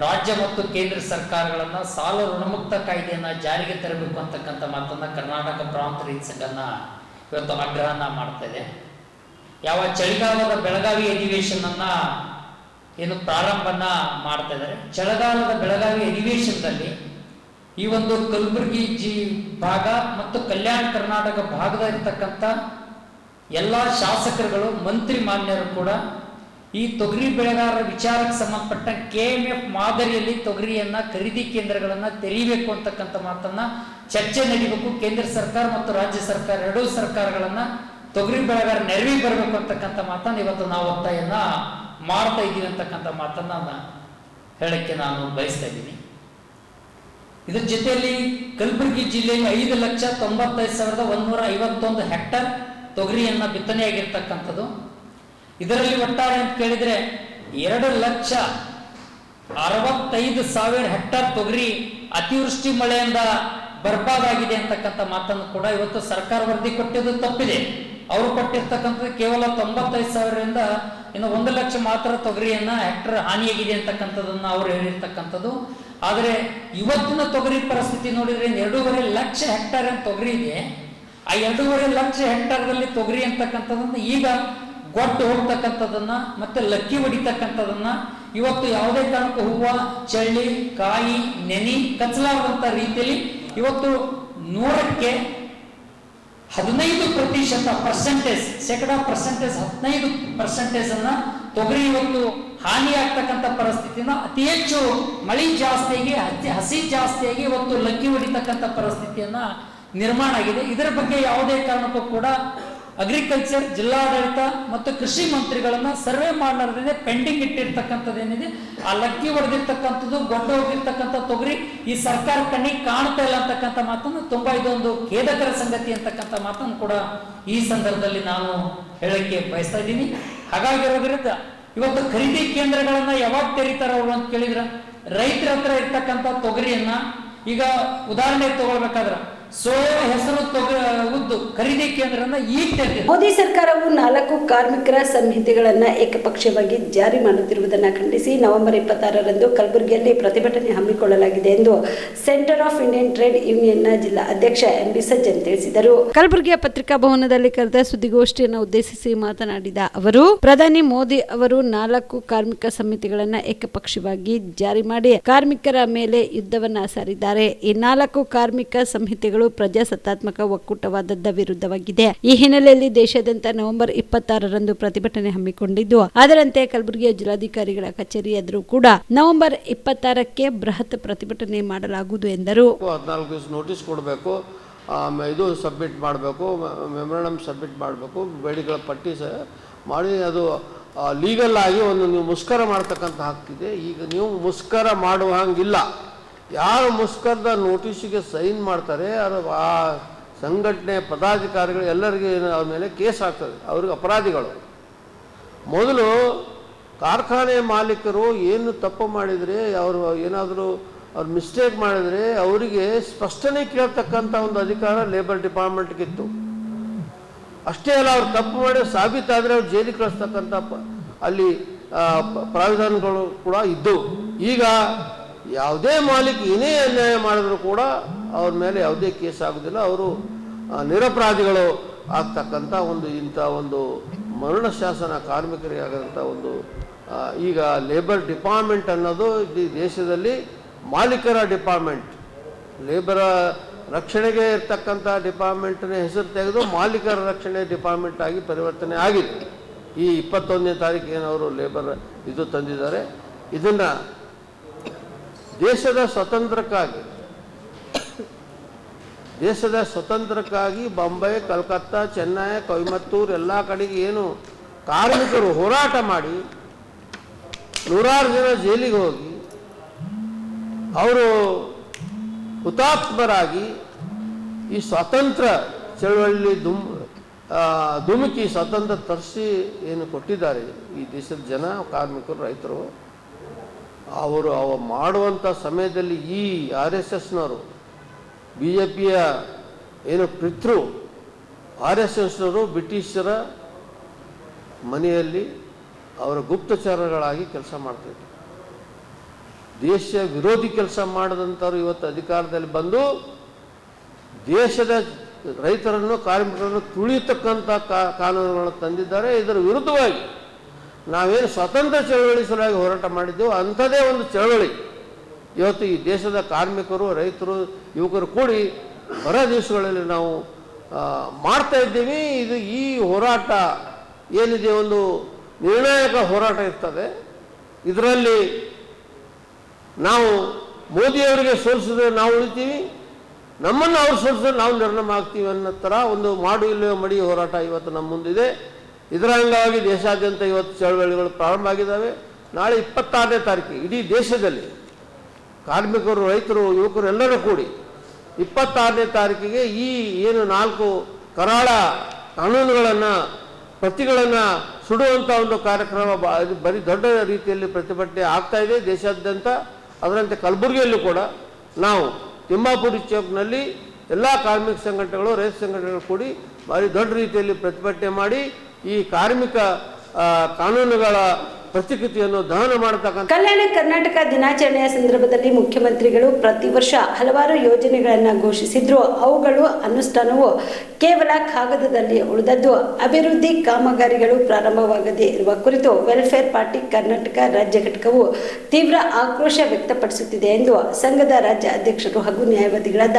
ರಾಜ್ಯ ಮತ್ತು ಕೇಂದ್ರ ಸರ್ಕಾರಗಳನ್ನು ಸಾಲ ಋಣಮುಕ್ತ ಕಾಯ್ದೆಯನ್ನು ಜಾರಿಗೆ ತರಬೇಕು ಅಂತಕ್ಕಂಥ ಮಾತನ್ನ ಕರ್ನಾಟಕ ಪ್ರಾಂತ ರೈತ ಸಂಘನ ಇವತ್ತು ಆಗ್ರಹನ ಮಾಡ್ತಾ ಇದೆ. ಯಾವ ಚಳಿಗಾಲದ ಬೆಳಗಾವಿ ಅಧಿವೇಶನನ್ನ ಏನು ಪ್ರಾರಂಭನ ಮಾಡ್ತಾ ಇದ್ದಾರೆ, ಚಳಿಗಾಲದ ಬೆಳಗಾವಿ ಅಧಿವೇಶನದಲ್ಲಿ ಈ ಒಂದು ಕಲಬುರಗಿ ಭಾಗ ಮತ್ತು ಕಲ್ಯಾಣ ಕರ್ನಾಟಕ ಭಾಗದ ಇರ್ತಕ್ಕಂಥ ಎಲ್ಲ ಶಾಸಕರುಗಳು, ಮಂತ್ರಿ ಮಾನ್ಯರು ಕೂಡ ಈ ತೊಗರಿ ಬೆಳೆಗಾರರ ವಿಚಾರಕ್ಕೆ ಸಂಬಂಧಪಟ್ಟ KMF ಮಾದರಿಯಲ್ಲಿ ತೊಗರಿಯನ್ನ ಖರೀದಿ ಕೇಂದ್ರಗಳನ್ನ ತೆರೀಬೇಕು ಅಂತಕ್ಕಂಥ ಮಾತನ್ನ ಚರ್ಚೆ ನಡೀಬೇಕು. ಕೇಂದ್ರ ಸರ್ಕಾರ ಮತ್ತು ರಾಜ್ಯ ಸರ್ಕಾರ ಎರಡೂ ಸರ್ಕಾರಗಳನ್ನ ತೊಗರಿ ಬೆಳೆಗಾರ ನೆರವಿಗೆ ಬರಬೇಕು ಅಂತಕ್ಕಂಥ ಮಾತನ್ನ ಇವತ್ತು ನಾವು ಒತ್ತಾಯನ್ನ ಮಾಡ್ತಾ ಇದ್ದೀವಿ ಅಂತಕ್ಕಂಥ ಮಾತನ್ನ ಹೇಳಕ್ಕೆ ನಾನು ಬಯಸ್ತಾ ಇದ್ದೀನಿ. ಇದ್ರ ಜೊತೆಯಲ್ಲಿ ಕಲಬುರಗಿ ಜಿಲ್ಲೆಯಲ್ಲಿ 5,95,151 ಹೆಕ್ಟರ್ ತೊಗರಿಯನ್ನ ಬಿತ್ತನೆಯಾಗಿರ್ತಕ್ಕಂಥದ್ದು. ಇದರಲ್ಲಿ ಒಟ್ಟಾರೆ ಅಂತ ಕೇಳಿದ್ರೆ 2 ಲಕ್ಷ 65,000 ಹೆಕ್ಟರ್ ತೊಗರಿ ಅತಿವೃಷ್ಟಿ ಮಳೆಯಿಂದ ಬರ್ಬಾದಾಗಿದೆ ಅಂತಕ್ಕಂಥ ಮಾತನ್ನು ಕೂಡ ಇವತ್ತು ಸರ್ಕಾರ ವರದಿ ಕೊಟ್ಟಿದ್ದು ತಪ್ಪಿದೆ. ಅವರು ಕೊಟ್ಟಿರ್ತಕ್ಕಂಥದ್ದು ಕೇವಲ 95,000ರಿಂದ ಇನ್ನು 1 ಲಕ್ಷ ಮಾತ್ರ ತೊಗರಿಯನ್ನ ಹೆಕ್ಟರ್ ಹಾನಿಯಾಗಿದೆ ಅಂತಕ್ಕಂಥದ್ದನ್ನ ಅವ್ರು ಹೇಳಿರ್ತಕ್ಕಂಥದ್ದು. ಆದರೆ ಇವತ್ತಿನ ತೊಗರಿ ಪರಿಸ್ಥಿತಿ ನೋಡಿದ್ರೆ 2.5 ಲಕ್ಷ ಹೆಕ್ಟರ್ ಏನು ತೊಗರಿ ಇದೆ. ಆ 2.5 ಲಕ್ಷ ಹೆಕ್ಟರ್ದಲ್ಲಿ ತೊಗರಿ ಅಂತಕ್ಕಂಥದ್ದನ್ನ ಈಗ ಗೊಟ್ಟು ಹೋಗ್ತಕ್ಕಂಥದ್ದನ್ನ ಮತ್ತೆ ಲಕ್ಕಿ ಹೊಡಿತಕ್ಕಂಥದ್ದನ್ನ ಇವತ್ತು ಯಾವುದೇ ಕಾರಣಕ್ಕೂ ಹೂವ, ಚಳ್ಳಿ, ಕಾಯಿ, ನೆನಿ ಕಚ್ಚಲಾರದಂತ ರೀತಿಯಲ್ಲಿ ಇವತ್ತು 100ಕ್ಕೆ 15% ಶೇಕಡಾ ಪರ್ಸೆಂಟೇಜ್ 15% ಅನ್ನ ತೊಗರಿ ಇವತ್ತು ಹಾನಿ ಆಗ್ತಕ್ಕಂಥ ಪರಿಸ್ಥಿತಿನ ಅತಿ ಹೆಚ್ಚು ಮಳಿ ಜಾಸ್ತಿಯಾಗಿ ಹಸಿ ಜಾಸ್ತಿಯಾಗಿ ಇವತ್ತು ಲಕ್ಕಿ ಹೊಡಿತಕ್ಕಂಥ ಪರಿಸ್ಥಿತಿಯನ್ನ ನಿರ್ಮಾಣ ಆಗಿದೆ. ಇದರ ಬಗ್ಗೆ ಯಾವುದೇ ಕಾರಣಕ್ಕೂ ಕೂಡ ಅಗ್ರಿಕಲ್ಚರ್, ಜಿಲ್ಲಾಡಳಿತ ಮತ್ತು ಕೃಷಿ ಮಂತ್ರಿಗಳನ್ನ ಸರ್ವೆ ಮಾಡಲಾರದೆ ಪೆಂಡಿಂಗ್ ಇಟ್ಟಿರ್ತಕ್ಕಂಥದ್ದೇನಿದೆ, ಆ ಲಕ್ಕಿ ಹೊಡೆದಿರ್ತಕ್ಕಂಥದ್ದು, ಗೊಡ್ಡ ಹೋಗಿರ್ತಕ್ಕಂಥ ತೊಗರಿ ಈ ಸರ್ಕಾರ ಕಣ್ಣಿಗೆ ಕಾಣ್ತಾ ಇಲ್ಲ ಅಂತಕ್ಕಂಥ ಮಾತನ್ನು ತುಂಬಾ ಇದೊಂದು ಖೇದಕರ ಸಂಗತಿ ಅಂತಕ್ಕಂಥ ಮಾತನ್ನು ಕೂಡ ಈ ಸಂದರ್ಭದಲ್ಲಿ ನಾನು ಹೇಳಕ್ಕೆ ಬಯಸ್ತಾ ಇದ್ದೀನಿ. ಹಾಗಾಗಿರೋದ್ರಿಂದ ಇವತ್ತು ಖರೀದಿ ಕೇಂದ್ರಗಳನ್ನ ಯಾವಾಗ ತೆರೀತಾರ ಅವರು ಅಂತ ಕೇಳಿದ್ರ, ರೈತರ ಹತ್ರ ಇರ್ತಕ್ಕಂಥ ತೊಗರಿಯನ್ನ ಈಗ ಉದಾಹರಣೆ ತಗೊಳ್ಬೇಕಾದ್ರ ಸೋಯಾ ಹೆಸರು ಉದ್ದು ಖರೀದಿ ಕೇಂದ್ರನ ಈಗ ತೆರೆದಿದೆ. ಮೋದಿ ಸರ್ಕಾರವು 4 ಕಾರ್ಮಿಕರ ಸಂಹಿತೆಗಳನ್ನ ಏಕಪಕ್ಷೀಯವಾಗಿ ಜಾರಿ ಮಾಡುತ್ತಿರುವುದನ್ನು ಖಂಡಿಸಿ ನವೆಂಬರ್ 26ರಂದು ಕಲಬುರಗಿಯಲ್ಲಿ ಪ್ರತಿಭಟನೆ ಹಮ್ಮಿಕೊಳ್ಳಲಾಗಿದೆ ಎಂದು ಸೆಂಟರ್ ಆಫ್ ಇಂಡಿಯನ್ ಟ್ರೇಡ್ ಯೂನಿಯನ್ನ ಜಿಲ್ಲಾ ಅಧ್ಯಕ್ಷ ಎಂಬಿ ಸಜ್ಜನ್ ತಿಳಿಸಿದರು. ಕಲಬುರಗಿಯ ಪತ್ರಿಕಾ ಭವನದಲ್ಲಿ ಕರೆದ ಸುದ್ದಿಗೋಷ್ಠಿಯನ್ನು ಉದ್ದೇಶಿಸಿ ಮಾತನಾಡಿದ ಅವರು, ಪ್ರಧಾನಿ ಮೋದಿ ಅವರು 4 ಕಾರ್ಮಿಕ ಸಂಹಿತೆಗಳನ್ನ ಏಕಪಕ್ಷೀಯವಾಗಿ ಜಾರಿ ಮಾಡಿ ಕಾರ್ಮಿಕರ ಮೇಲೆ ಯುದ್ಧವನ್ನ ಸಾರಿದ್ದಾರೆ. ಈ 4 ಕಾರ್ಮಿಕ ಸಂಹಿತೆಗಳು ಪ್ರಜಾಸತ್ತಾತ್ಮಕ ಒಕ್ಕೂಟವಾದದ ವಿರುದ್ಧವಾಗಿದೆ. ಈ ಹಿನ್ನೆಲೆಯಲ್ಲಿ ದೇಶಾದ್ಯಂತ ನವೆಂಬರ್ 26ರಂದು ಪ್ರತಿಭಟನೆ ಹಮ್ಮಿಕೊಂಡಿದ್ದು, ಅದರಂತೆ ಕಲಬುರಗಿಯ ಜಿಲ್ಲಾಧಿಕಾರಿಗಳ ಕಚೇರಿ ಎದುರು ಕೂಡ ನವೆಂಬರ್ 26ಕ್ಕೆ ಬೃಹತ್ ಪ್ರತಿಭಟನೆ ಮಾಡಲಾಗುವುದು ಎಂದರು. 14 ದಿವಸ ನೋಟಿಸ್ ಕೊಡಬೇಕು, ಇದು ಸಬ್ಮಿಟ್ ಮಾಡಬೇಕು, ಮೆಮೊರಾಂಡಮ್ ಸಬ್ಮಿಟ್ ಮಾಡಬೇಕು, ಬೇಡಿಕೆಗಳ ಪಟ್ಟಿ ಮಾಡಿ ಅದು ಲೀಗಲ್ ಆಗಿ ಒಂದು ನೀವು ಮುಷ್ಕರ ಮಾಡ್ತಕ್ಕಂಥ ಹಾಕ್ತಿದೆ. ಈಗ ನೀವು ಮುಷ್ಕರ ಮಾಡುವ ಹಂಗಿಲ್ಲ. ಯಾರು ಮುಷ್ಕರದ ನೋಟಿಸಿಗೆ ಸೈನ್ ಮಾಡ್ತಾರೆ ಆ ಸಂಘಟನೆ ಪದಾಧಿಕಾರಿಗಳು ಎಲ್ಲರಿಗೆ ಅವ್ರ ಮೇಲೆ ಕೇಸ್ ಆಗ್ತದೆ, ಅವ್ರಿಗೆ ಅಪರಾಧಿಗಳು. ಮೊದಲು ಕಾರ್ಖಾನೆ ಮಾಲೀಕರು ಏನು ತಪ್ಪು ಮಾಡಿದರೆ, ಅವರು ಏನಾದರೂ ಅವ್ರು ಮಿಸ್ಟೇಕ್ ಮಾಡಿದರೆ ಅವರಿಗೆ ಸ್ಪಷ್ಟನೆ ಕೇಳ್ತಕ್ಕಂಥ ಒಂದು ಅಧಿಕಾರ ಲೇಬರ್ ಡಿಪಾರ್ಟ್ಮೆಂಟ್ಗಿತ್ತು. ಅಷ್ಟೇ ಅಲ್ಲ, ಅವ್ರು ತಪ್ಪು ಮಾಡಿ ಸಾಬೀತಾದರೆ ಅವ್ರು ಜೈಲಿಗೆ ಕಳಿಸ್ತಕ್ಕಂಥ ಅಲ್ಲಿ ಪ್ರಾವಿಧಾನಗಳು ಕೂಡ ಇದ್ದವು. ಈಗ ಯಾವುದೇ ಮಾಲೀಕ ಏನೇ ಅನ್ಯಾಯ ಮಾಡಿದ್ರು ಕೂಡ ಅವ್ರ ಮೇಲೆ ಯಾವುದೇ ಕೇಸ್ ಆಗೋದಿಲ್ಲ, ಅವರು ನಿರಪರಾಧಿಗಳು ಆಗ್ತಕ್ಕಂಥ ಇಂಥ ಒಂದು ಮರಣ ಶಾಸನ ಕಾರ್ಮಿಕರಿಗೆ ಆಗೋಂಥ ಒಂದು ಈಗ ಲೇಬರ್ ಡಿಪಾರ್ಟ್ಮೆಂಟ್ ಅನ್ನೋದು ಈ ದೇಶದಲ್ಲಿ ಮಾಲೀಕರ ಡಿಪಾರ್ಟ್ಮೆಂಟ್, ಲೇಬರ್ ರಕ್ಷಣೆಗೆ ಇರ್ತಕ್ಕಂಥ ಡಿಪಾರ್ಟ್ಮೆಂಟ್ನ ಹೆಸರು ತೆಗೆದು ಮಾಲೀಕರ ರಕ್ಷಣೆ ಡಿಪಾರ್ಟ್ಮೆಂಟ್ ಆಗಿ ಪರಿವರ್ತನೆ ಆಗಿದೆ. ಈ 21ನೇ ತಾರೀಕು ಏನವರು ಲೇಬರ್ ಇದು ತಂದಿದ್ದಾರೆ. ಇದನ್ನು ದೇಶದ ಸ್ವತಂತ್ರಕ್ಕಾಗಿ ಬಾಂಬೆ, ಕಲ್ಕತ್ತಾ, ಚೆನ್ನೈ, ಕೊಯಮತ್ತೂರು ಎಲ್ಲ ಕಡೆಗೆ ಏನು ಕಾರ್ಮಿಕರು ಹೋರಾಟ ಮಾಡಿ 100 ಜನ ಜೈಲಿಗೆ ಹೋಗಿ ಅವರು ಹುತಾತ್ಮರಾಗಿ ಈ ಸ್ವಾತಂತ್ರ್ಯ ಚಳವಳಿ ಧುಮುಕಿ ಸ್ವಾತಂತ್ರ್ಯ ತರಿಸಿ ಏನು ಕೊಟ್ಟಿದ್ದಾರೆ ಈ ದೇಶದ ಜನ, ಕಾರ್ಮಿಕರು, ರೈತರು, ಅವರು ಮಾಡುವಂಥ ಸಮಯದಲ್ಲಿ ಈ RSSನವರು, BJPಯ ಏನು ಪಿತೃ RSSನವರು ಬ್ರಿಟಿಷರ ಮನೆಯಲ್ಲಿ ಅವರ ಗುಪ್ತಚರಗಳಾಗಿ ಕೆಲಸ ಮಾಡ್ತಿದ್ರು. ದೇಶ ವಿರೋಧಿ ಕೆಲಸ ಮಾಡದಂಥವ್ರು ಇವತ್ತು ಅಧಿಕಾರದಲ್ಲಿ ಬಂದು ದೇಶದ ರೈತರನ್ನು, ಕಾರ್ಮಿಕರನ್ನು ತುಳಿಯತಕ್ಕಂಥ ಕಾನೂನುಗಳನ್ನು ತಂದಿದ್ದಾರೆ. ಇದರ ವಿರುದ್ಧವಾಗಿ ನಾವೇನು ಸ್ವಾತಂತ್ರ್ಯ ಚಳವಳಿ ಸಲುವಾಗಿ ಹೋರಾಟ ಮಾಡಿದ್ದೆವು, ಅಂಥದೇ ಒಂದು ಚಳವಳಿ ಇವತ್ತು ಈ ದೇಶದ ಕಾರ್ಮಿಕರು, ರೈತರು, ಯುವಕರು ಕೂಡಿ ಹೊರ ದಿವಸಗಳಲ್ಲಿ ನಾವು ಮಾಡ್ತಾ ಇದ್ದೀವಿ. ಈ ಹೋರಾಟ ಏನಿದೆ ಒಂದು ನಿರ್ಣಾಯಕ ಹೋರಾಟ ಇರ್ತದೆ. ಇದರಲ್ಲಿ ನಾವು ಮೋದಿಯವರಿಗೆ ಸೋಲಿಸಿದ್ರೆ ನಾವು ಉಳಿತೀವಿ, ನಮ್ಮನ್ನು ಅವ್ರು ಸೋಲಿಸಿದ್ರೆ ನಾವು ನಿರ್ಣಯ ಆಗ್ತೀವಿ ಅನ್ನೋ ಥರ ಒಂದು ಮಾಡು ಇಲ್ಲವೇ ಮಡಿ ಹೋರಾಟ ಇವತ್ತು ನಮ್ಮ ಮುಂದಿದೆ. ಇದರ ಅಂಗವಾಗಿ ದೇಶಾದ್ಯಂತ ಇವತ್ತು ಚಳವಳಿಗಳು ಪ್ರಾರಂಭ ಆಗಿದ್ದಾವೆ. ನಾಳೆ 26ನೇ ತಾರೀಕು ಇಡೀ ದೇಶದಲ್ಲಿ ಕಾರ್ಮಿಕರು, ರೈತರು, ಯುವಕರು ಎಲ್ಲರೂ ಕೂಡಿ 26ನೇ ತಾರೀಕಿಗೆ ಈ ಏನು 4 ಕರಾಳ ಕಾನೂನುಗಳನ್ನು ಪ್ರತಿಗಳನ್ನು ಸುಡುವಂಥ ಒಂದು ಕಾರ್ಯಕ್ರಮ ಬರೀ ದೊಡ್ಡ ರೀತಿಯಲ್ಲಿ ಪ್ರತಿಭಟನೆ ಆಗ್ತಾ ಇದೆ ದೇಶಾದ್ಯಂತ. ಅದರಂತೆ ಕಲಬುರಗಿಯಲ್ಲೂ ಕೂಡ ನಾವು ತಿಮ್ಮಾಪುರಿ ಚೌಕ್ನಲ್ಲಿ ಎಲ್ಲ ಕಾರ್ಮಿಕ ಸಂಘಟನೆಗಳು, ರೈತ ಸಂಘಟನೆಗಳು ಕೂಡಿ ಭಾರಿ ದೊಡ್ಡ ರೀತಿಯಲ್ಲಿ ಪ್ರತಿಭಟನೆ ಮಾಡಿ ಈ ಕಾರ್ಮಿಕ ಕಾನೂನುಗಳ ಪ್ರತಿಕೃತಿಯನ್ನು ದಹನ ಮಾಡತಕ್ಕಂಥ. ಕಲ್ಯಾಣ ಕರ್ನಾಟಕ ದಿನಾಚರಣೆಯ ಸಂದರ್ಭದಲ್ಲಿ ಮುಖ್ಯಮಂತ್ರಿಗಳು ಪ್ರತಿ ವರ್ಷ ಹಲವಾರು ಯೋಜನೆಗಳನ್ನು ಘೋಷಿಸಿದ್ರು. ಅವುಗಳು ಅನುಷ್ಠಾನವು ಕೇವಲ ಕಾಗದದಲ್ಲಿ ಉಳಿದದ್ದು. ಅಭಿವೃದ್ಧಿ ಕಾಮಗಾರಿಗಳು ಪ್ರಾರಂಭವಾಗದೇ ಇರುವ ಕುರಿತು ವೆಲ್ಫೇರ್ ಪಾರ್ಟಿ ಕರ್ನಾಟಕ ರಾಜ್ಯ ಘಟಕವು ತೀವ್ರ ಆಕ್ರೋಶ ವ್ಯಕ್ತಪಡಿಸುತ್ತಿದೆ ಎಂದು ಸಂಘದ ರಾಜ್ಯ ಅಧ್ಯಕ್ಷರು ಹಾಗೂ ನ್ಯಾಯವಾದಿಗಳಾದ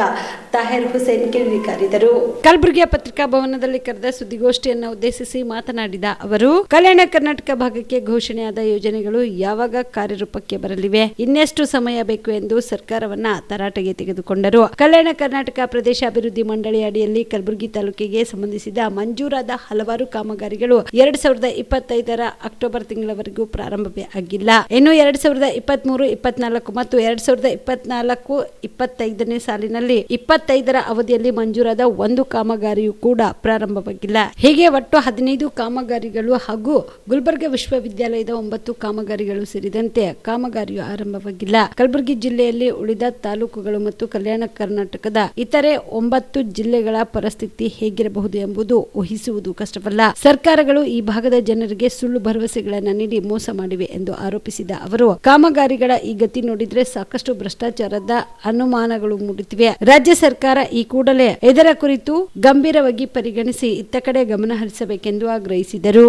ತಾಹಿರ್ ಹುಸೇನ್ ಕಿಡಿಕಾರಿದರು. ಕಲಬುರಗಿಯ ಪತ್ರಿಕಾ ಭವನದಲ್ಲಿ ಕರೆದ ಸುದ್ದಿಗೋಷ್ಠಿಯನ್ನು ಉದ್ದೇಶಿಸಿ ಮಾತನಾಡಿದ ಅವರು, ಕಲ್ಯಾಣ ಕರ್ನಾಟಕ ಭಾಗಕ್ಕೆ ಘೋಷಣೆಯಾದ ಯೋಜನೆಗಳು ಯಾವಾಗ ಕಾರ್ಯರೂಪಕ್ಕೆ ಬರಲಿವೆ, ಇನ್ನೆಷ್ಟು ಸಮಯ ಬೇಕು ಎಂದು ಸರ್ಕಾರವನ್ನ ತರಾಟೆಗೆ ತೆಗೆದುಕೊಂಡರು. ಕಲ್ಯಾಣ ಕರ್ನಾಟಕ ಪ್ರದೇಶ ಅಭಿವೃದ್ಧಿ ಮಂಡಳಿ ಅಡಿಯಲ್ಲಿ ಕಲಬುರಗಿ ತಾಲೂಕಿಗೆ ಸಂಬಂಧಿಸಿದ ಮಂಜೂರಾದ ಹಲವಾರು ಕಾಮಗಾರಿಗಳು 2025 ಅಕ್ಟೋಬರ್ ತಿಂಗಳವರೆಗೂ ಪ್ರಾರಂಭವೇ ಆಗಿಲ್ಲ. ಇನ್ನು 2023, 24 ಮತ್ತು 2024-25 ಸಾಲಿನಲ್ಲಿ 25 ಅವಧಿಯಲ್ಲಿ ಮಂಜೂರಾದ ಒಂದು ಕಾಮಗಾರಿಯೂ ಕೂಡ ಪ್ರಾರಂಭವಾಗಿಲ್ಲ. ಹೀಗೆ ಒಟ್ಟು 15 ಕಾಮಗಾರಿಗಳು ಹಾಗೂ ಗುಲ್ಬರ್ಗ ವಿಶ್ವವಿದ್ಯಾಲಯದ 9 ಕಾಮಗಾರಿಗಳು ಸೇರಿದಂತೆ ಕಾಮಗಾರಿಯು ಆರಂಭವಾಗಿಲ್ಲ. ಕಲಬುರಗಿ ಜಿಲ್ಲೆಯಲ್ಲಿ ಉಳಿದ ತಾಲೂಕುಗಳು ಮತ್ತು ಕಲ್ಯಾಣ ಕರ್ನಾಟಕದ ಇತರೆ 9 ಜಿಲ್ಲೆಗಳ ಪರಿಸ್ಥಿತಿ ಹೇಗಿರಬಹುದು ಎಂಬುದು ಊಹಿಸುವುದು ಕಷ್ಟವಲ್ಲ. ಸರ್ಕಾರಗಳು ಈ ಭಾಗದ ಜನರಿಗೆ ಸುಳ್ಳು ಭರವಸೆಗಳನ್ನು ನೀಡಿ ಮೋಸ ಮಾಡಿವೆ ಎಂದು ಆರೋಪಿಸಿದ ಅವರು, ಕಾಮಗಾರಿಗಳ ಈ ಗತಿ ನೋಡಿದ್ರೆ ಸಾಕಷ್ಟು ಭ್ರಷ್ಟಾಚಾರದ ಅನುಮಾನಗಳು ಮೂಡುತ್ತಿವೆ. ರಾಜ್ಯ ಸರ್ಕಾರ ಈ ಕೂಡಲೇ ಇದರ ಕುರಿತು ಗಂಭೀರವಾಗಿ ಪರಿಗಣಿಸಿ ಇತ್ತ ಕಡೆ ಗಮನ ಹರಿಸಬೇಕೆಂದು ಆಗ್ರಹಿಸಿದರು.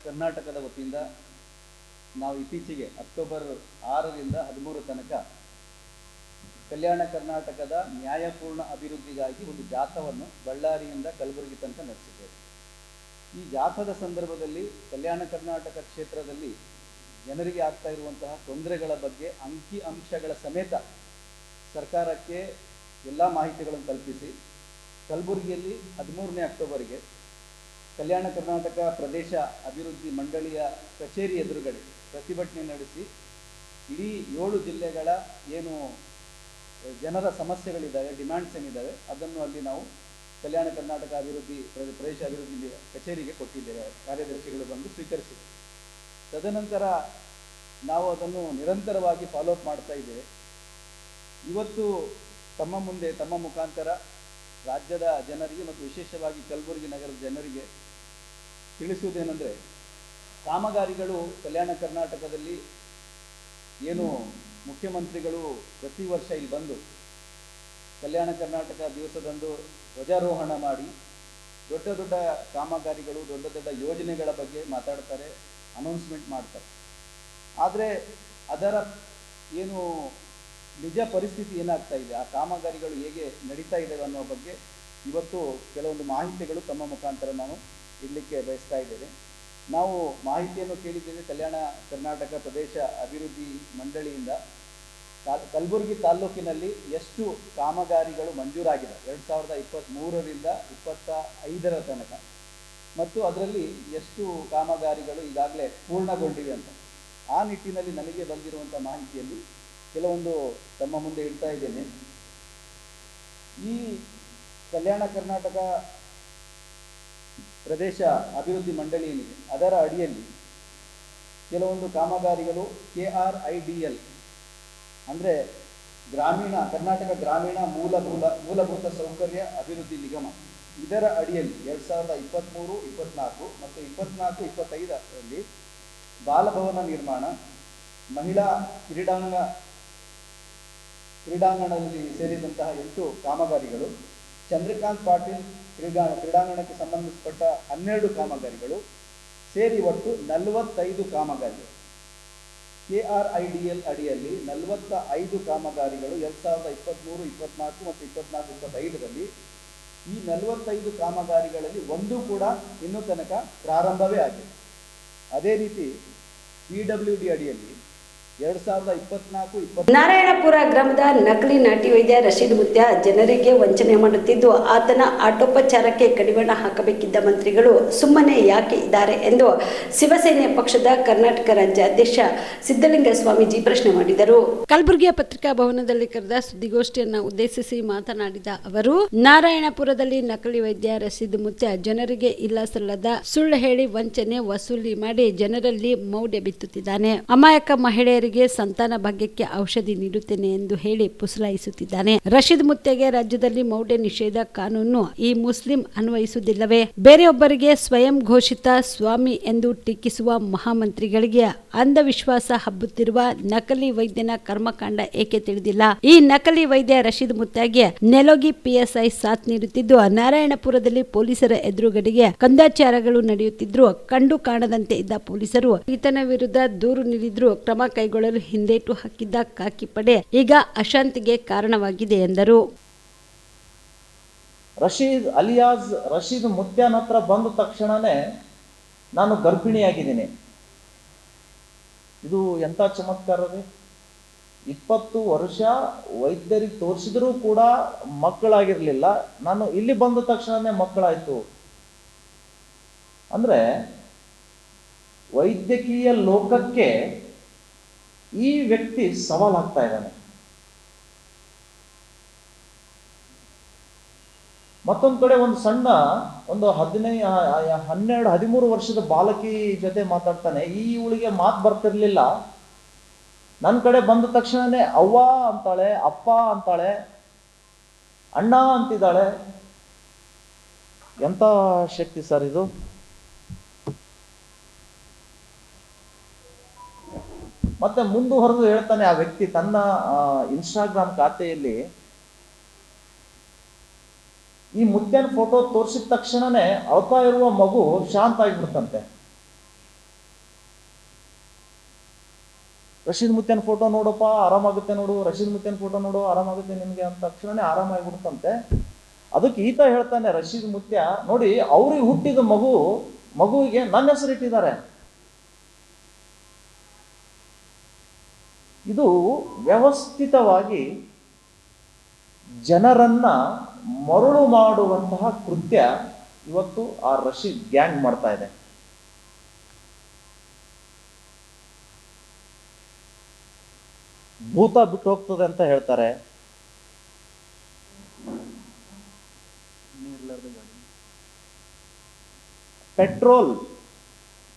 ಕರ್ನಾಟಕದ ವತಿಯಿಂದ ನಾವು ಇತ್ತೀಚೆಗೆ ಅಕ್ಟೋಬರ್ 6ರಿಂದ 13 ತನಕ ಕಲ್ಯಾಣ ಕರ್ನಾಟಕದ ನ್ಯಾಯಪೂರ್ಣ ಅಭಿವೃದ್ಧಿಗಾಗಿ ಒಂದು ಜಾಥಾವನ್ನು ಬಳ್ಳಾರಿಯಿಂದ ಕಲಬುರಗಿ ತನಕ ನಡೆಸಿದ್ದೇವೆ. ಈ ಜಾಥಾದ ಸಂದರ್ಭದಲ್ಲಿ ಕಲ್ಯಾಣ ಕರ್ನಾಟಕ ಕ್ಷೇತ್ರದಲ್ಲಿ ಜನರಿಗೆ ಆಗ್ತಾ ಇರುವಂತಹ ತೊಂದರೆಗಳ ಬಗ್ಗೆ ಅಂಕಿ ಅಂಶಗಳ ಸಮೇತ ಸರ್ಕಾರಕ್ಕೆ ಎಲ್ಲ ಮಾಹಿತಿಗಳನ್ನು ಕಲ್ಪಿಸಿ ಕಲಬುರಗಿಯಲ್ಲಿ 13ನೇ ಅಕ್ಟೋಬರ್ಗೆ ಕಲ್ಯಾಣ ಕರ್ನಾಟಕ ಪ್ರದೇಶ ಅಭಿವೃದ್ಧಿ ಮಂಡಳಿಯ ಕಚೇರಿ ಎದುರುಗಡೆ ಪ್ರತಿಭಟನೆ ನಡೆಸಿ ಇಡೀ 7 ಜಿಲ್ಲೆಗಳ ಏನು ಜನರ ಸಮಸ್ಯೆಗಳಿದ್ದಾವೆ, ಡಿಮ್ಯಾಂಡ್ಸ್ ಏನಿದ್ದಾವೆ, ಅದನ್ನು ಅಲ್ಲಿ ನಾವು ಕಲ್ಯಾಣ ಕರ್ನಾಟಕ ಅಭಿವೃದ್ಧಿ ಪ್ರದೇಶ ಅಭಿವೃದ್ಧಿ ಕಚೇರಿಗೆ ಕೊಟ್ಟಿದ್ದೇವೆ. ಕಾರ್ಯದರ್ಶಿಗಳು ಬಂದು ಸ್ವೀಕರಿಸಿದರು. ತದನಂತರ ನಾವು ಅದನ್ನು ನಿರಂತರವಾಗಿ ಫಾಲೋಅಪ್ ಮಾಡ್ತಾ ಇದ್ದೇವೆ. ಇವತ್ತು ತಮ್ಮ ಮುಂದೆ ತಮ್ಮ ಮುಖಾಂತರ ರಾಜ್ಯದ ಜನರಿಗೆ ಮತ್ತು ವಿಶೇಷವಾಗಿ ಕಲಬುರಗಿ ನಗರದ ಜನರಿಗೆ ತಿಳಿಸುವುದೇನೆಂದರೆ, ಕಾಮಗಾರಿಗಳು ಕಲ್ಯಾಣ ಕರ್ನಾಟಕದಲ್ಲಿ ಏನು ಮುಖ್ಯಮಂತ್ರಿಗಳು ಪ್ರತಿ ವರ್ಷ ಇಲ್ಲಿ ಬಂದು ಕಲ್ಯಾಣ ಕರ್ನಾಟಕ ದಿವಸದಂದು ಧ್ವಜಾರೋಹಣ ಮಾಡಿ ದೊಡ್ಡ ದೊಡ್ಡ ಕಾಮಗಾರಿಗಳು, ದೊಡ್ಡ ದೊಡ್ಡ ಯೋಜನೆಗಳ ಬಗ್ಗೆ ಮಾತಾಡ್ತಾರೆ, ಅನೌನ್ಸ್ಮೆಂಟ್ ಮಾಡ್ತಾರೆ. ಆದರೆ ಅದರ ಏನು ನಿಜ ಪರಿಸ್ಥಿತಿ ಏನಾಗ್ತಾ ಇದೆ, ಆ ಕಾಮಗಾರಿಗಳು ಹೇಗೆ ನಡೀತಾ ಇದ್ದಾವೆ ಅನ್ನೋ ಬಗ್ಗೆ ಇವತ್ತು ಕೆಲವೊಂದು ಮಾಹಿತಿಗಳು ತಮ್ಮ ಮುಖಾಂತರ ನಾನು ಇಡಲಿಕ್ಕೆ ಬಯಸ್ತಾ ಇದ್ದೇನೆ. ನಾವು ಮಾಹಿತಿಯನ್ನು ಕೇಳಿದ್ದೇವೆ ಕಲ್ಯಾಣ ಕರ್ನಾಟಕ ಪ್ರದೇಶ ಅಭಿವೃದ್ಧಿ ಮಂಡಳಿಯಿಂದ ಕಲಬುರಗಿ ತಾಲ್ಲೂಕಿನಲ್ಲಿ ಎಷ್ಟು ಕಾಮಗಾರಿಗಳು ಮಂಜೂರಾಗಿದೆ 2023ರಿಂದ 25 ತನಕ, ಮತ್ತು ಅದರಲ್ಲಿ ಎಷ್ಟು ಕಾಮಗಾರಿಗಳು ಈಗಾಗಲೇ ಪೂರ್ಣಗೊಂಡಿವೆ ಅಂತ. ಆ ನಿಟ್ಟಿನಲ್ಲಿ ನನಗೆ ಬಂದಿರುವಂಥ ಮಾಹಿತಿಯಲ್ಲಿ ಕೆಲವೊಂದು ತಮ್ಮ ಮುಂದೆ ಇಡ್ತಾ ಇದ್ದೇನೆ. ಈ ಕಲ್ಯಾಣ ಕರ್ನಾಟಕ ಪ್ರದೇಶ ಅಭಿವೃದ್ಧಿ ಮಂಡಳಿ ಏನಿದೆ ಅದರ ಅಡಿಯಲ್ಲಿ ಕೆಲವೊಂದು ಕಾಮಗಾರಿಗಳು KRIDL ಅಂದರೆ ಕರ್ನಾಟಕ ಗ್ರಾಮೀಣ ಮೂಲಭೂತ ಸೌಕರ್ಯ ಅಭಿವೃದ್ಧಿ ನಿಗಮ, ಇದರ ಅಡಿಯಲ್ಲಿ 2023, 24 ಮತ್ತು 24-25ರಲ್ಲಿ ಬಾಲಭವನ ನಿರ್ಮಾಣ, ಮಹಿಳಾ ಕ್ರೀಡಾಂಗಣದಲ್ಲಿ ಸೇರಿದಂತಹ 8 ಕಾಮಗಾರಿಗಳು, ಚಂದ್ರಕಾಂತ್ ಪಾಟೀಲ್ ಕ್ರೀಡಾಂಗಣಕ್ಕೆ ಸಂಬಂಧಪಟ್ಟ 12 ಕಾಮಗಾರಿಗಳು ಸೇರಿ ಒಟ್ಟು 45 ಕಾಮಗಾರಿಗಳು. KRIDL ಅಡಿಯಲ್ಲಿ 45 ಕಾಮಗಾರಿಗಳು 2023, 24 ಮತ್ತು 24-25ರಲ್ಲಿ. ಈ 45 ಕಾಮಗಾರಿಗಳಲ್ಲಿ ಒಂದು ಕೂಡ ಇನ್ನೂ ತನಕ ಪ್ರಾರಂಭವೇ ಆಗಿದೆ. ಅದೇ ರೀತಿ PWD ಅಡಿಯಲ್ಲಿ 2024-20 ನಾರಾಯಣಪುರ ಗ್ರಾಮದ ನಕಲಿ ನಾಟಿ ವೈದ್ಯ ರಶೀದ್ ಮುತ್ಯ ಜನರಿಗೆ ವಂಚನೆ ಮಾಡುತ್ತಿದ್ದು ಆತನ ಆಟೋಪಚಾರಕ್ಕೆ ಕಡಿವಾಣ ಹಾಕಬೇಕಿದ್ದ ಮಂತ್ರಿಗಳು ಸುಮ್ಮನೆ ಯಾಕೆ ಇದ್ದಾರೆ ಎಂದು ಶಿವಸೇನೆ ಪಕ್ಷದ ಕರ್ನಾಟಕ ರಾಜ್ಯ ಅಧ್ಯಕ್ಷ ಸಿದ್ದಲಿಂಗ ಸ್ವಾಮೀಜಿ ಪ್ರಶ್ನೆ ಮಾಡಿದರು. ಕಲಬುರಗಿಯ ಪತ್ರಿಕಾ ಭವನದಲ್ಲಿ ಕರೆದ ಸುದ್ದಿಗೋಷ್ಠಿಯನ್ನು ಉದ್ದೇಶಿಸಿ ಮಾತನಾಡಿದ ಅವರು, ನಾರಾಯಣಪುರದಲ್ಲಿ ನಕಲಿ ವೈದ್ಯ ರಶೀದ್ ಮುತ್ಯ ಜನರಿಗೆ ಇಲ್ಲ ಸಲ್ಲದ ಸುಳ್ಳು ಹೇಳಿ ವಂಚನೆ ವಸೂಲಿ ಮಾಡಿ ಜನರಲ್ಲಿ ಮೌಢ್ಯ ಬಿತ್ತುತ್ತಿದ್ದಾನೆ. ಅಮಾಯಕ ಮಹಿಳೆಯರಿಗೆ ಸಂತಾನ ಭಾಗ್ಯಕ್ಕೆ ಔಷಧಿ ನೀಡುತ್ತೇನೆ ಎಂದು ಹೇಳಿ ಪುಸಲಾಯಿಸುತ್ತಿದ್ದಾನೆ. ರಶೀದ್ ಮುತ್ಯಗೆ ರಾಜ್ಯದಲ್ಲಿ ಮೌಢ್ಯ ನಿಷೇಧ ಕಾನೂನು ಈ ಮುಸ್ಲಿಂ ಅನ್ವಯಿಸುವುದಿಲ್ಲವೇ? ಬೇರೆಯೊಬ್ಬರಿಗೆ ಸ್ವಯಂ ಘೋಷಿತ ಸ್ವಾಮಿ ಎಂದು ಟೀಕಿಸುವ ಮಹಾಮಂತ್ರಿಗಳಿಗೆ ಅಂಧವಿಶ್ವಾಸ ಹಬ್ಬುತ್ತಿರುವ ನಕಲಿ ವೈದ್ಯನ ಕರ್ಮಕಾಂಡ ಏಕೆ ತಿಳಿದಿಲ್ಲ? ಈ ನಕಲಿ ವೈದ್ಯ ರಶೀದ್ ಮುತ್ಯಗೆ ನೆಲೋಗಿ PSI ಸಾಥ್ ನೀಡುತ್ತಿದ್ದು ನಾರಾಯಣಪುರದಲ್ಲಿ ಪೊಲೀಸರ ಎದುರುಗಡೆಗೆ ಕಂದಾಚಾರಗಳು ನಡೆಯುತ್ತಿದ್ರು ಕಂಡು ಕಾಣದಂತೆ ಇದ್ದ ಪೊಲೀಸರು ಈತನ ವಿರುದ್ಧ ದೂರು ನೀಡಿದ್ರು ಕ್ರಮ ಕೈಗೊಳ್ಳಲು ಹಿಂದೇಟು ಹಾಕಿದ್ದ ಖಾಕಿ ಪಡೆ ಈಗ ಅಶಾಂತಿಗೆ ಕಾರಣವಾಗಿದೆ ಎಂದರು. ರಶೀದ್ ಅಲಿಯಾಸ್ ರಶೀದ್ ಮುತ್ಯನ ಹತ್ರ ಬಂದ ತಕ್ಷಣನೇ ನಾನು ಗರ್ಭಿಣಿಯಾಗಿದ್ದೀನಿ. ಇದು ಎಂಥ ಚಮತ್ಕಾರ ರೀ! 20 ವರ್ಷ ವೈದ್ಯರಿಗೆ ತೋರಿಸಿದ್ರೂ ಕೂಡ ಮಕ್ಕಳಾಗಿರ್ಲಿಲ್ಲ. ನಾನು ಇಲ್ಲಿ ಬಂದ ತಕ್ಷಣನೇ ಮಕ್ಕಳಾಯ್ತು ಅಂದ್ರೆ ವೈದ್ಯಕೀಯ ಲೋಕಕ್ಕೆ ಈ ವ್ಯಕ್ತಿ ಸವಾಲಾಗ್ತಾ ಇದ್ದಾನೆ. ಮತ್ತೊಂದು ಕಡೆ ಒಂದು ಸಣ್ಣ ಒಂದು 12-13 ವರ್ಷದ ಬಾಲಕಿ ಜೊತೆ ಮಾತಾಡ್ತಾನೆ. ಈ ಇವಳಿಗೆ ಮಾತು ಬರ್ತಿರ್ಲಿಲ್ಲ. ನನ್ನ ಕಡೆ ಬಂದ ತಕ್ಷಣನೇ ಅವ್ವ ಅಂತಾಳೆ, ಅಪ್ಪ ಅಂತಾಳೆ, ಅಣ್ಣ ಅಂತಿದ್ದಾಳೆ. ಎಂತ ಶಕ್ತಿ ಸರ್ ಇದು! ಮತ್ತೆ ಮುಂದುವರೆದು ಹೇಳ್ತಾನೆ ಆ ವ್ಯಕ್ತಿ ತನ್ನ ಇನ್ಸ್ಟಾಗ್ರಾಮ್ ಖಾತೆಯಲ್ಲಿ, ಈ ಮುತ್ಯನ ಫೋಟೋ ತೋರಿಸಿದ ತಕ್ಷಣನೇ ಅಳ್ತಾ ಇರುವ ಮಗು ಶಾಂತ ಆಗಿಬಿಡ್ತಂತೆ. ರಶೀದ್ ಮುತ್ಯನ ಫೋಟೋ ನೋಡಪ್ಪ ಆರಾಮಾಗುತ್ತೆ ನೋಡು, ರಶೀದ್ ಮುತ್ಯನ ಫೋಟೋ ನೋಡು ಆರಾಮಾಗುತ್ತೆ ನಿಮ್ಗೆ ಅಂತ ತಕ್ಷಣನೇ ಆರಾಮಾಗಿಬಿಡ್ತಂತೆ. ಅದಕ್ಕೆ ಈತ ಹೇಳ್ತಾನೆ ರಶೀದ್ ಮುತ್ಯ, ನೋಡಿ ಅವ್ರಿಗೆ ಹುಟ್ಟಿದ ಮಗುವಿಗೆ ನನ್ನ ಹೆಸರು ಇಟ್ಟಿದ್ದಾರೆ. ಇದು ವ್ಯವಸ್ಥಿತವಾಗಿ ಜನರನ್ನ ಮರುಳು ಮಾಡುವಂತಹ ಕೃತ್ಯ ಇವತ್ತು ಆ ರಶೀದ್ ಗ್ಯಾಂಗ್ ಮಾಡ್ತಾ ಇದೆ. ಭೂತ ಬಿಟ್ಟು ಹೋಗ್ತದೆ ಅಂತ ಹೇಳ್ತಾರೆ. Petrol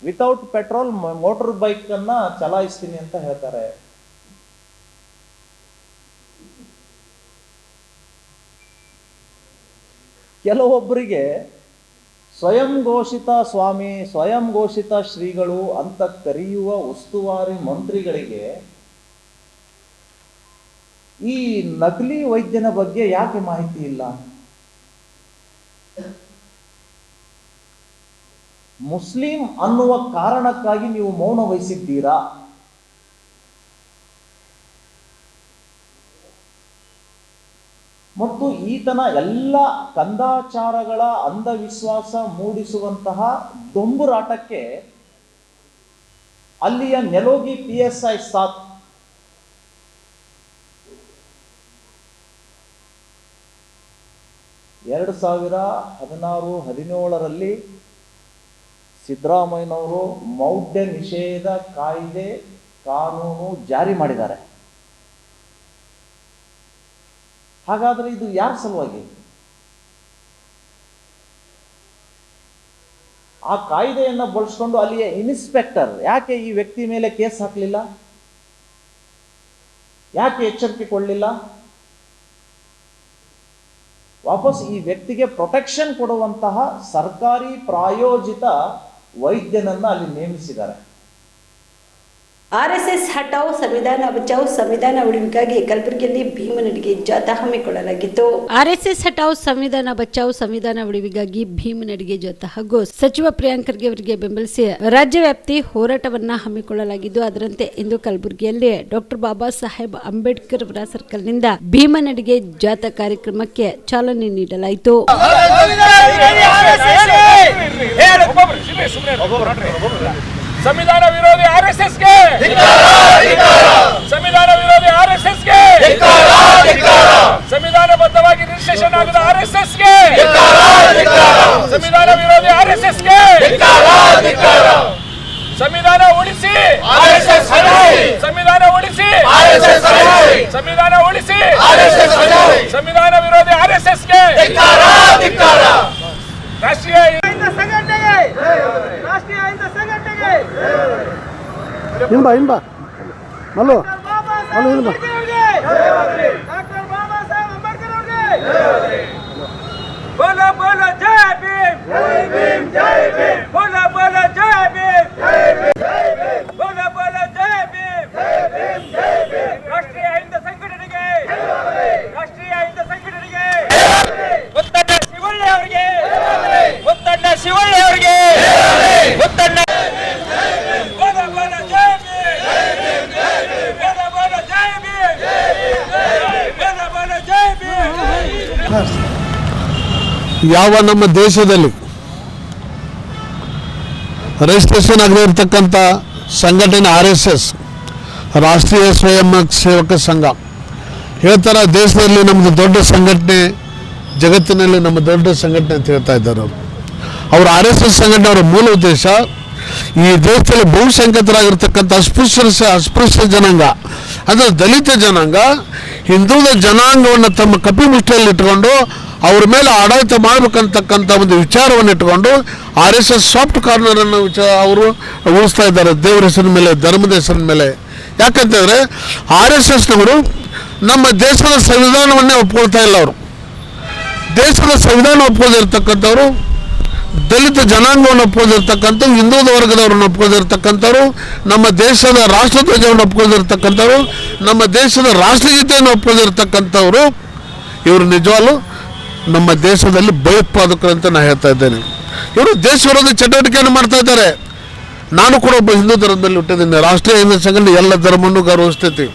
without petrol motor bike ಅನ್ನ ಚಲಾಯಿಸ್ತೀನಿ ಅಂತ ಹೇಳ್ತಾರೆ. ಕೆಲವೊಬ್ಬರಿಗೆ ಸ್ವಯಂ ಘೋಷಿತ ಸ್ವಾಮಿ, ಸ್ವಯಂ ಘೋಷಿತ ಶ್ರೀಗಳು ಅಂತ ಕರೆಯುವ ಉಸ್ತುವಾರಿ ಮಂತ್ರಿಗಳಿಗೆ ಈ ನಕಲಿ ವೈದ್ಯನ ಬಗ್ಗೆ ಯಾಕೆ ಮಾಹಿತಿ ಇಲ್ಲ? ಮುಸ್ಲಿಂ ಅನ್ನುವ ಕಾರಣಕ್ಕಾಗಿ ನೀವು ಮೌನ ವಹಿಸಿದ್ದೀರಾ? ಮತ್ತು ಈತನ ಎಲ್ಲ ಕಂದಾಚಾರಗಳ ಅಂಧವಿಶ್ವಾಸ ಮೂಡಿಸುವಂತಹ ದೊಂಬುರಾಟಕ್ಕೆ ಅಲ್ಲಿಯ ನೆಲೋಗಿ PSI ಸಾಥ್. ಎರಡು 2016-17ರಲ್ಲಿ ಸಿದ್ದರಾಮಯ್ಯನವರು ಮೌಢ್ಯ ನಿಷೇಧ ಕಾಯ್ದೆ ಕಾನೂನು ಜಾರಿ ಮಾಡಿದ್ದಾರೆ. ಹಾಗಾದ್ರೆ ಇದು ಯಾರ ಸಲುವಾಗಿ? ಆ ಕಾಯ್ದೆಯನ್ನು ಬಳಸ್ಕೊಂಡು ಅಲ್ಲಿಯ ಇನ್ಸ್ಪೆಕ್ಟರ್ ಯಾಕೆ ಈ ವ್ಯಕ್ತಿ ಮೇಲೆ ಕೇಸ್ ಹಾಕಲಿಲ್ಲ? ಯಾಕೆ ಎಚ್ಚರಿಕೆ ಕೊಡಲಿಲ್ಲ? ವಾಪಸ್ ಈ ವ್ಯಕ್ತಿಗೆ ಪ್ರೊಟೆಕ್ಷನ್ ಕೊಡುವಂತಹ ಸರ್ಕಾರಿ ಪ್ರಾಯೋಜಿತ ವೈದ್ಯನನ್ನ ಅಲ್ಲಿ ನೇಮಿಸಿದ್ದಾರೆ. RSS ಹಟಾವ್ ಸಂವಿಧಾನ ಬಚಾವ್ ಸಂವಿಧಾನ ಉಳಿವಿಗಾಗಿ ಕಲಬುರಗಿಯಲ್ಲಿ ಭೀಮನಡಿಗೆ ಜಾಥಾ ಹಮ್ಮಿಕೊಳ್ಳಲಾಗಿತ್ತು. RSS ಹಟಾವ್ ಸಂವಿಧಾನ ಬಚಾವ್ ಸಂವಿಧಾನ ಉಳಿವಿಗಾಗಿ ಭೀಮನಡಿಗೆ ಜಾಥಾ ಹಾಗೂ ಸಚಿವ ಪ್ರಿಯಾಂಕ್ ಖರ್ಗೆ ಅವರಿಗೆ ಬೆಂಬಲಿಸಿ ರಾಜ್ಯವ್ಯಾಪ್ತಿ ಹೋರಾಟವನ್ನ ಹಮ್ಮಿಕೊಳ್ಳಲಾಗಿದ್ದು, ಅದರಂತೆ ಇಂದು ಕಲಬುರಗಿಯಲ್ಲಿ ಡಾಕ್ಟರ್ ಬಾಬಾ ಸಾಹೇಬ್ ಅಂಬೇಡ್ಕರ್ ಅವರ ಸರ್ಕಲ್ನಿಂದ ಭೀಮನಡಿಗೆ ಜಾಥಾ ಕಾರ್ಯಕ್ರಮಕ್ಕೆ ಚಾಲನೆ ನೀಡಲಾಯಿತು. ಸಂವಿಧಾನ ವಿರೋಧಿ ಆರ್ಎಸ್ಎಸ್ಗೆ, ಸಂವಿಧಾನ ವಿರೋಧಿ ಆರ್ಎಸ್ಎಸ್ಗೆ, ಸಂವಿಧಾನಬದ್ಧವಾಗಿ ರಿಜಿಸ್ಟ್ರೇಷನ್ ಆಗದ ಆರ್ಎಸ್ಎಸ್ಗೆ, ಸಂವಿಧಾನ ವಿರೋಧಿ ಆರ್ಎಸ್ಎಸ್ಗೆ, ಸಂವಿಧಾನ ಉಳಿಸಿ, ಸಂವಿಧಾನ ಉಳಿಸಿ, ಸಂವಿಧಾನ ಉಳಿಸಿ, ಸಂವಿಧಾನ ವಿರೋಧಿ ಆರ್ಎಸ್ಎಸ್ಗೆ, ರಾಷ್ಟ್ರೀಯ ಸಂಘಟನೆಗೆ, ರಾಷ್ಟ್ರೀಯ ಸಂಘಟನೆಗೆ ಇನ್ಬಾ ಮಲ್ಲು ಮಲ್ಲು ಇನ್ಬಾ ಡಾಕ್ಟರ್ ಬಾಬಾ ಸಾಹೇಬ್ ಅಂಬೇಡ್ಕರ್ ಅವರಿಗೆ ಬೋಲೋ ಬೋಲೋ ಜೈ ಭೀಮ್, ಜೈ ಭೀಮ್, ಜೈ ಭೀಮ್, ಬೋಲೋ ಬೋಲೋ ಜೈ ಭೀಮ್, ಜೈ ಭೀಮ್, ಜೈ ಭೀಮ್, ಬೋಲೋ ಬೋಲೋ ಜೈ ಭೀಮ್, ಜೈ ಭೀಮ್, ಜೈ ಭೀಮ್, ರಾಷ್ಟ್ರೀಯ ಹಿಂದೂ ಸಂಘಟನೆಗೆ, ರಾಷ್ಟ್ರೀಯ ಹಿಂದೂ ಸಂಘಟನೆಗೆ, ಮುತ್ತಣ್ಣ ಶಿವಳ್ಳಿ ಅವರಿಗೆ, ಮುತ್ತಣ್ಣ ಶಿವಳ್ಳಿ ಅವರಿಗೆ, ಮುತ್ತಣ್ಣ ಬೋಲೋ ಬೋಲೋ ಜೈ ಭೀಮ್, ಬೋಲೋ ಬೋಲೋ ಜೈ ಭೀಮ್, ಬೋಲೋ ಬೋಲೋ ಜೈ ಭೀಮ್. ಯಾವ ನಮ್ಮ ದೇಶದಲ್ಲಿ ರಿಜಿಸ್ಟ್ರೇಷನ್ ಆಗಿರತಕ್ಕಂಥ ಸಂಘಟನೆ RSS ರಾಷ್ಟ್ರೀಯ ಸ್ವಯಂ ಸೇವಕ ಸಂಘ ಹೇಳ್ತಾರೆ, ದೇಶದಲ್ಲಿ ನಮ್ಮದು ದೊಡ್ಡ ಸಂಘಟನೆ, ಜಗತ್ತಿನಲ್ಲಿ ನಮ್ಮ ದೊಡ್ಡ ಸಂಘಟನೆ ಅಂತ ಹೇಳ್ತಾ ಇದ್ದಾರೆ ಅವರು RSS ಸಂಘಟನೆ. ಅವರ ಮೂಲ ಉದ್ದೇಶ ಈ ದೇಶದಲ್ಲಿ ಬಹುಸಂಖ್ಯಾತರಾಗಿರ್ತಕ್ಕಂಥ ಅಸ್ಪೃಶ್ಯ ಜನಾಂಗ, ಅಂದರೆ ದಲಿತ ಜನಾಂಗ, ಹಿಂದುಳಿದ ಜನಾಂಗವನ್ನು ತಮ್ಮ ಕಪಿಮುಷ್ಟಿಯಲ್ಲಿ ಇಟ್ಕೊಂಡು ಅವ್ರ ಮೇಲೆ ಆಡಳಿತ ಮಾಡಬೇಕಂತಕ್ಕಂಥ ಒಂದು ವಿಚಾರವನ್ನು ಇಟ್ಕೊಂಡು RSS ಸಾಫ್ಟ್ ಕಾರ್ನರನ್ನು ಅವರು ಉಳಿಸ್ತಾ ಇದ್ದಾರೆ ದೇವರ ಹೆಸರಿನ ಮೇಲೆ, ಧರ್ಮದ ಹೆಸರಿನ ಮೇಲೆ. ಯಾಕಂತಂದರೆ RSSನವರು ನಮ್ಮ ದೇಶದ ಸಂವಿಧಾನವನ್ನೇ ಒಪ್ಕೊಳ್ತಾ ಇಲ್ಲ. ಅವರು ದೇಶದ ಸಂವಿಧಾನ ಒಪ್ಕೊಂಡಿರ್ತಕ್ಕಂಥವ್ರು, ದಲಿತ ಜನಾಂಗವನ್ನು ಒಪ್ಕೊಂಡಿರ್ತಕ್ಕಂಥ, ಹಿಂದುಳಿದ ವರ್ಗದವ್ರನ್ನ ಒಪ್ಕೊಂಡಿರ್ತಕ್ಕಂಥವ್ರು, ನಮ್ಮ ದೇಶದ ರಾಷ್ಟ್ರಧ್ವಜವನ್ನು ಒಪ್ಕೊಂಡಿರ್ತಕ್ಕಂಥವ್ರು, ನಮ್ಮ ದೇಶದ ರಾಷ್ಟ್ರಗೀತೆಯನ್ನು ಒಪ್ಕೊಂಡಿರ್ತಕ್ಕಂಥವ್ರು, ಇವರು ನಿಜವಾಗ್ಲೂ ನಮ್ಮ ದೇಶದಲ್ಲಿ ಭಯೋತ್ಪಾದಕರು ಅಂತ ನಾನು ಹೇಳ್ತಾ ಇದ್ದೇನೆ. ಇವರು ದೇಶ ವಿರೋಧಿ ಚಟುವಟಿಕೆಯನ್ನು ಮಾಡ್ತಾ ಇದ್ದಾರೆ. ನಾನು ಕೂಡ ಒಬ್ಬ ಹಿಂದೂ ಧರ್ಮದಲ್ಲಿ ಹುಟ್ಟಿದ್ದೇನೆ. ರಾಷ್ಟ್ರೀಯ ಹಿಂದೂ ಸಂಘಟನೆ ಎಲ್ಲ ಧರ್ಮವನ್ನು ಗೌರವಿಸ್ತೈತಿ.